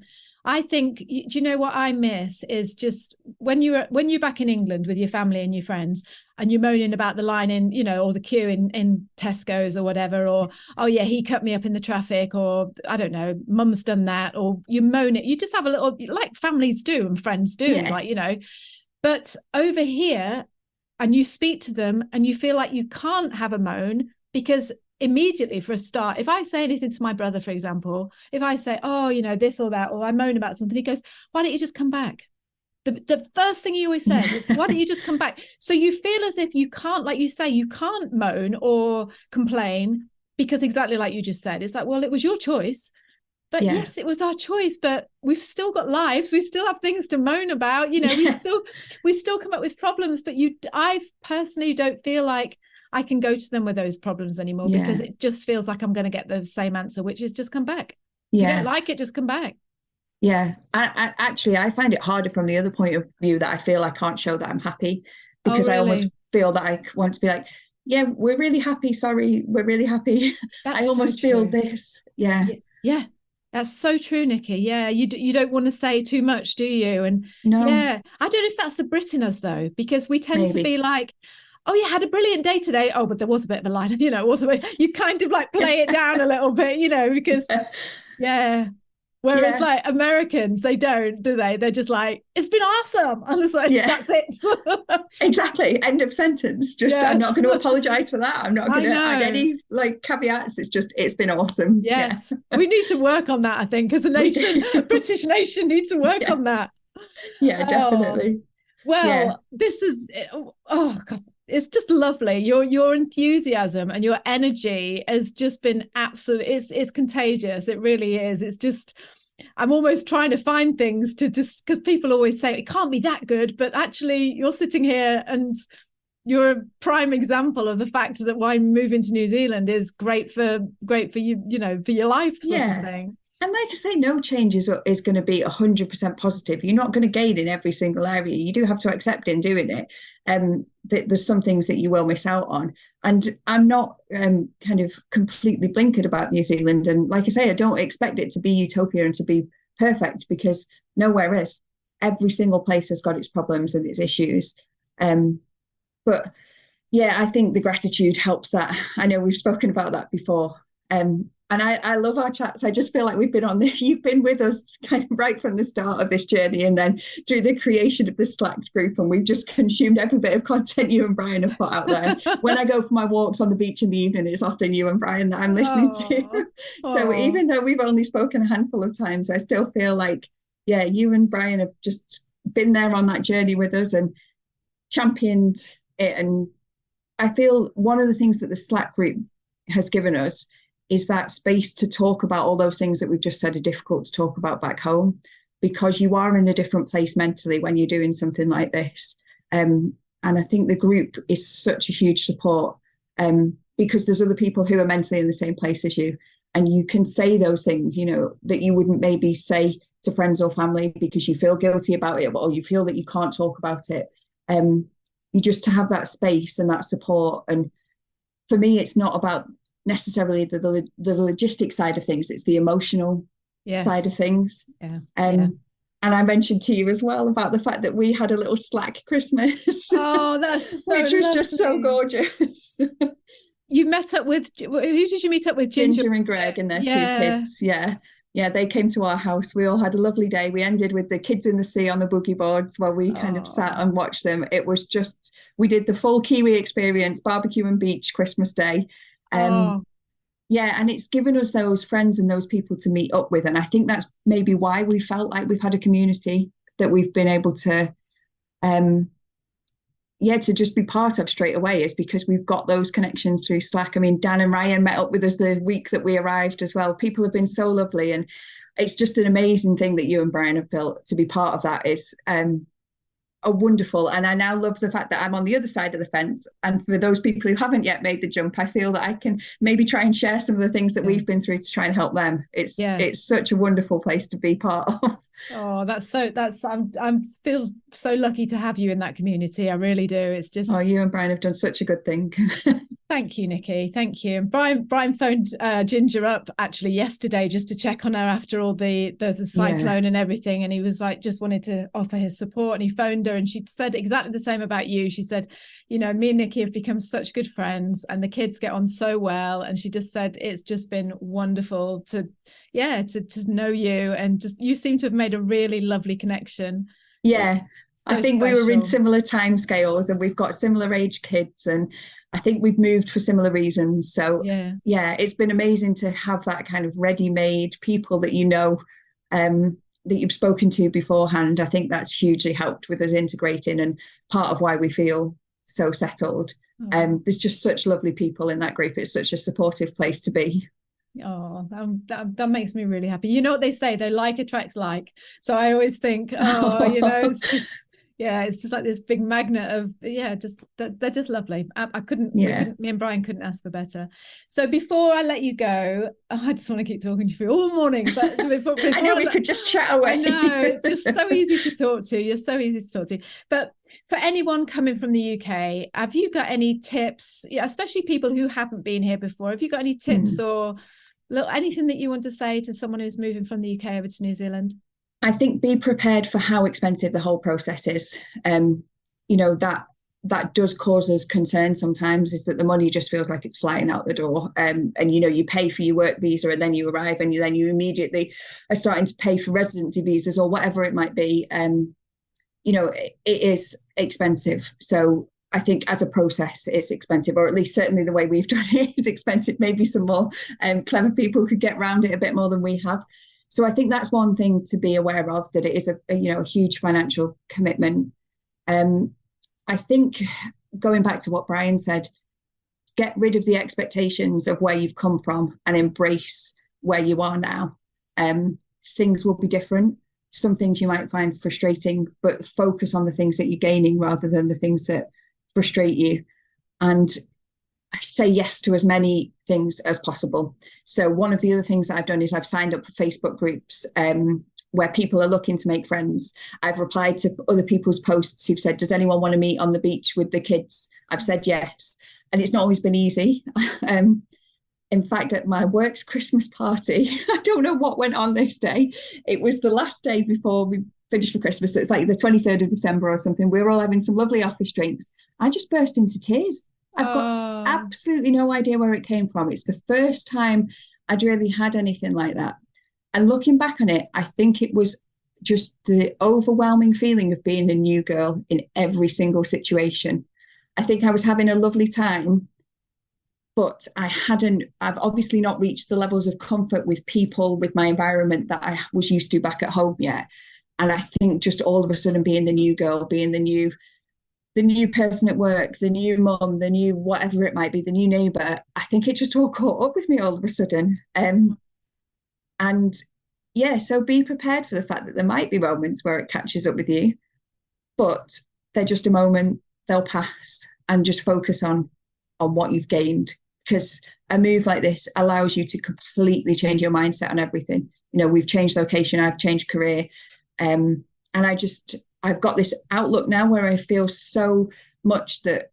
I think, do you know what I miss is just when you're back in England with your family and your friends and you're moaning about the line in, or the queue in Tesco's or whatever, or, oh yeah, he cut me up in the traffic, or I don't know, mum's done that, or you moan it. You just have a little, like families do and friends do, but over here, and you speak to them and you feel like you can't have a moan because immediately, for a start, if I say anything to my brother, for example, if I say, oh, this or that, or I moan about something, he goes, why don't you just come back? The first thing he always says is, why don't you just come back? So you feel as if you can't, like you say, you can't moan or complain because exactly like you just said, it's like, well, it was your choice. But yes, it was our choice, but we've still got lives. We still have things to moan about. We still come up with problems, but I personally don't feel like I can go to them with those problems anymore because it just feels like I'm going to get the same answer, which is just come back. If you don't like it, just come back. Yeah. I find it harder from the other point of view, that I feel I can't show that I'm happy, because I almost feel that I want to be like, yeah, we're really happy. Sorry, we're really happy. I almost feel this. Yeah. Yeah. That's so true, Nicki. Yeah, you don't want to say too much, do you? And no. Yeah, I don't know if that's the Brit in us though, because we tend to be like, oh yeah, had a brilliant day today. Oh, but there was a bit of a line, it was a bit, you kind of like play it down a little bit, because Whereas like Americans, they don't, do they? They're just like, it's been awesome. I'm just like, that's it. Exactly. End of sentence. Just, I'm not going to apologize for that. I'm not going to add any like caveats. It's just, it's been awesome. Yes. We need to work on that, I think, as a nation. British nation needs to work on that. Yeah, definitely. Well, this is, oh God, it's just lovely. Your enthusiasm and your energy has just been absolute. It's contagious. It really is. It's just, I'm almost trying to find things to just, because people always say it can't be that good, but actually you're sitting here and you're a prime example of the fact that why moving to New Zealand is great for you, for your life sort of thing. And like I say, no change is going to be 100% positive. You're not going to gain in every single area. You do have to accept in doing it. There's some things that you will miss out on. And I'm not kind of completely blinkered about New Zealand. And like I say, I don't expect it to be utopia and to be perfect, because nowhere is. Every single place has got its problems and its issues. But yeah, I think the gratitude helps that. I know we've spoken about that before. And I love our chats. I just feel like we've been on this. You've been with us kind of right from the start of this journey, and then through the creation of the Slack group, and we've just consumed every bit of content you and Brian have put out there. When I go for my walks on the beach in the evening, it's often you and Brian that I'm listening to. So even though we've only spoken a handful of times, I still feel like, yeah, you and Brian have just been there on that journey with us and championed it. And I feel one of the things that the Slack group has given us is that space to talk about all those things that we've just said are difficult to talk about back home, because you are in a different place mentally when you're doing something like this. And I think the group is such a huge support, because there's other people who are mentally in the same place as you, and you can say those things, that you wouldn't maybe say to friends or family because you feel guilty about it, or you feel that you can't talk about it. You just to have that space and that support. And for me, it's not about necessarily the logistic side of things, it's the emotional side of things. And I mentioned to you as well about the fact that we had a little Slack Christmas. Oh, that's so which was lovely. Just so gorgeous. You met up with, who did you meet up with? Ginger and Greg and their 2 kids. Yeah, they came to our house. We all had a lovely day. We ended with the kids in the sea on the boogie boards while we kind of sat and watched them. It was just, we did the full Kiwi experience, barbecue and beach Christmas Day. Yeah, and it's given us those friends and those people to meet up with. And I think that's maybe why we felt like we've had a community that we've been able to yeah, to just be part of straight away is because we've got those connections through Slack. I mean, Dan and Ryan met up with us the week that we arrived as well. People have been so lovely, and it's just an amazing thing that you and Brian have built. To be part of that is a wonderful, and I now love the fact that I'm on the other side of the fence. And for those people who haven't yet made the jump, I feel that I can maybe try and share some of the things that we've been through to try and help them. It's such a wonderful place to be part of. Oh, I'm feel so lucky to have you in that community. I really do. It's just, oh, you and Brian have done such a good thing. Thank you, Nicki. Thank you. And Brian phoned Ginger up actually yesterday just to check on her after all the cyclone and everything. And he was like, just wanted to offer his support. And he phoned her and she said exactly the same about you. She said, you know, me and Nicki have become such good friends and the kids get on so well. And she just said, it's just been wonderful to know you. And just, you seem to have made a really lovely connection. Yeah. I think we were in similar timescales and we've got similar age kids, and I think we've moved for similar reasons. So yeah, it's been amazing to have that kind of ready-made people that you know, that you've spoken to beforehand. I think that's hugely helped with us integrating, and part of why we feel so settled. There's just such lovely people in that group. It's such a supportive place to be. Oh, that makes me really happy. You know what they say, though, like attracts like. So I always think, it's just like this big magnet of, they're just lovely. Me and Brian couldn't ask for better. So before I let you go, I just want to keep talking to you all morning, but before I know we could just chat away. I know, it's just so easy to talk to. You're so easy to talk to. But for anyone coming from the UK, have you got any tips, especially people who haven't been here before? Have you got any tips or anything that you want to say to someone who's moving from the UK over to New Zealand? I think be prepared for how expensive the whole process is. You know, that does cause us concern sometimes, is that the money just feels like it's flying out the door. And, you know, you pay for your work visa and then you arrive and then you immediately are starting to pay for residency visas or whatever it might be. You know, it is expensive. So I think as a process, it's expensive, or at least certainly the way we've done it is expensive. Maybe some more clever people could get around it a bit more than we have. So I think that's one thing to be aware of, that it is a huge financial commitment. I think going back to what Brian said, get rid of the expectations of where you've come from and embrace where you are now. Things will be different. Some things you might find frustrating, but focus on the things that you're gaining rather than the things that frustrate you. And I say yes to as many things as possible. So one of the other things that I've done is I've signed up for Facebook groups where people are looking to make friends. I've replied to other people's posts who've said, does anyone want to meet on the beach with the kids? I've said yes. And it's not always been easy. In fact, at my work's Christmas party, I don't know what went on this day. It was the last day before we finished for Christmas. So it's like the 23rd of December or something. We were all having some lovely office drinks. I just burst into tears. I've got absolutely no idea where it came from. It's the first time I'd really had anything like that. And looking back on it, I think it was just the overwhelming feeling of being the new girl in every single situation. I think I was having a lovely time, but I've obviously not reached the levels of comfort with people, with my environment that I was used to back at home yet. And I think just all of a sudden being the new girl, being the new person at work, the new mum, the new whatever it might be, the new neighbour, I think it just all caught up with me all of a sudden. And yeah, so be prepared for the fact that there might be moments where it catches up with you, but they're just a moment, they'll pass, and just focus on what you've gained. Because a move like this allows you to completely change your mindset on everything. You know, we've changed location, I've changed career. And I've got this outlook now where I feel so much that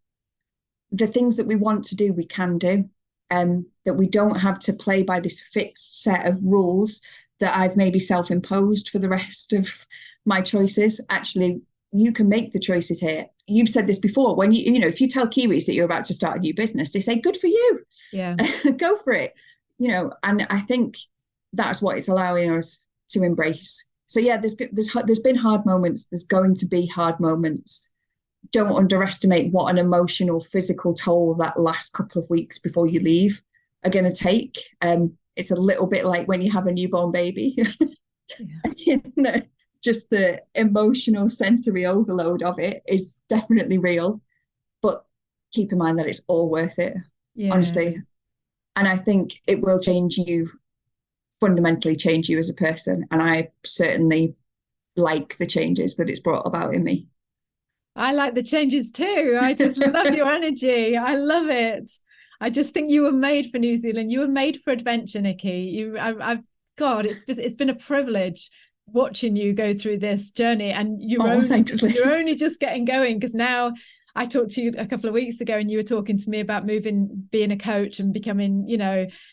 the things that we want to do, we can do, that we don't have to play by this fixed set of rules that I've maybe self-imposed for the rest of my choices. Actually, you can make the choices here. You've said this before, when you know, if you tell Kiwis that you're about to start a new business, they say, good for you. Yeah. Go for it. You know, and I think that's what it's allowing us to embrace. So yeah, there's been hard moments. There's going to be hard moments. Don't underestimate what an emotional, physical toll that last couple of weeks before you leave are going to take. It's a little bit like when you have a newborn baby. Just the emotional sensory overload of it is definitely real. keep in mind that it's all worth it, Yeah. honestly. And I think it will fundamentally change you as a person. And I certainly like the changes that it's brought about in me. I like the changes too. I just love your energy. I love it. I just think you were made for New Zealand. You were made for adventure, Nicki. God, it's been a privilege watching you go through this journey, and you're only just getting going, because now I talked to you a couple of weeks ago and you were talking to me about being a coach and becoming,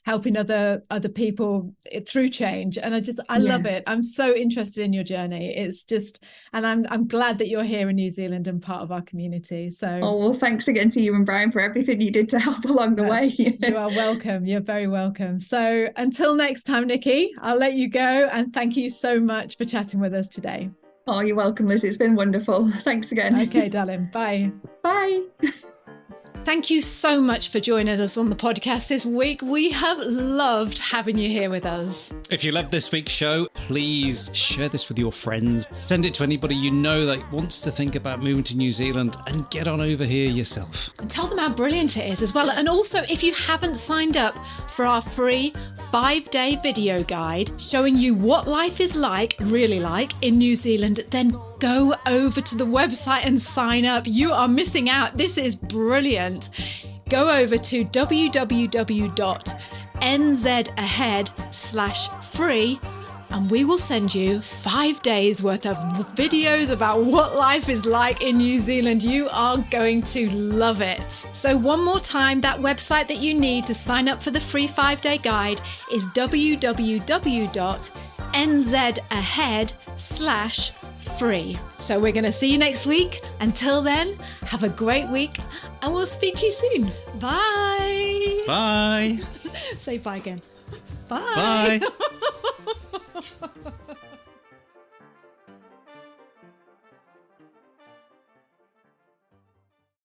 helping other people through change. And I love it. I'm so interested in your journey. It's just, and I'm glad that you're here in New Zealand and part of our community. So, oh, well, thanks again to you and Brian for everything you did to help along the way. You are welcome. You're very welcome. So until next time, Nicki, I'll let you go. And thank you so much for chatting with us today. Oh, you're welcome, Liz. It's been wonderful. Thanks again. Okay, darling. Bye. Bye. Thank you so much for joining us on the podcast this week. We have loved having you here with us. If you loved this week's show, please share this with your friends. Send it to anybody you know that wants to think about moving to New Zealand, and get on over here yourself. And tell them how brilliant it is as well. And also, if you haven't signed up for our free 5-day video guide showing you what life is really like in New Zealand, then go over to the website and sign up. You are missing out. This is brilliant. Go over to www.nzahead/free and we will send you 5 days worth of videos about what life is like in New Zealand. You are going to love it. So one more time, that website that you need to sign up for the free 5-day guide is www.nzahead/free. So we're going to see you next week. Until then, have a great week and we'll speak to you soon. Bye. Bye. Say bye again. Bye. Bye.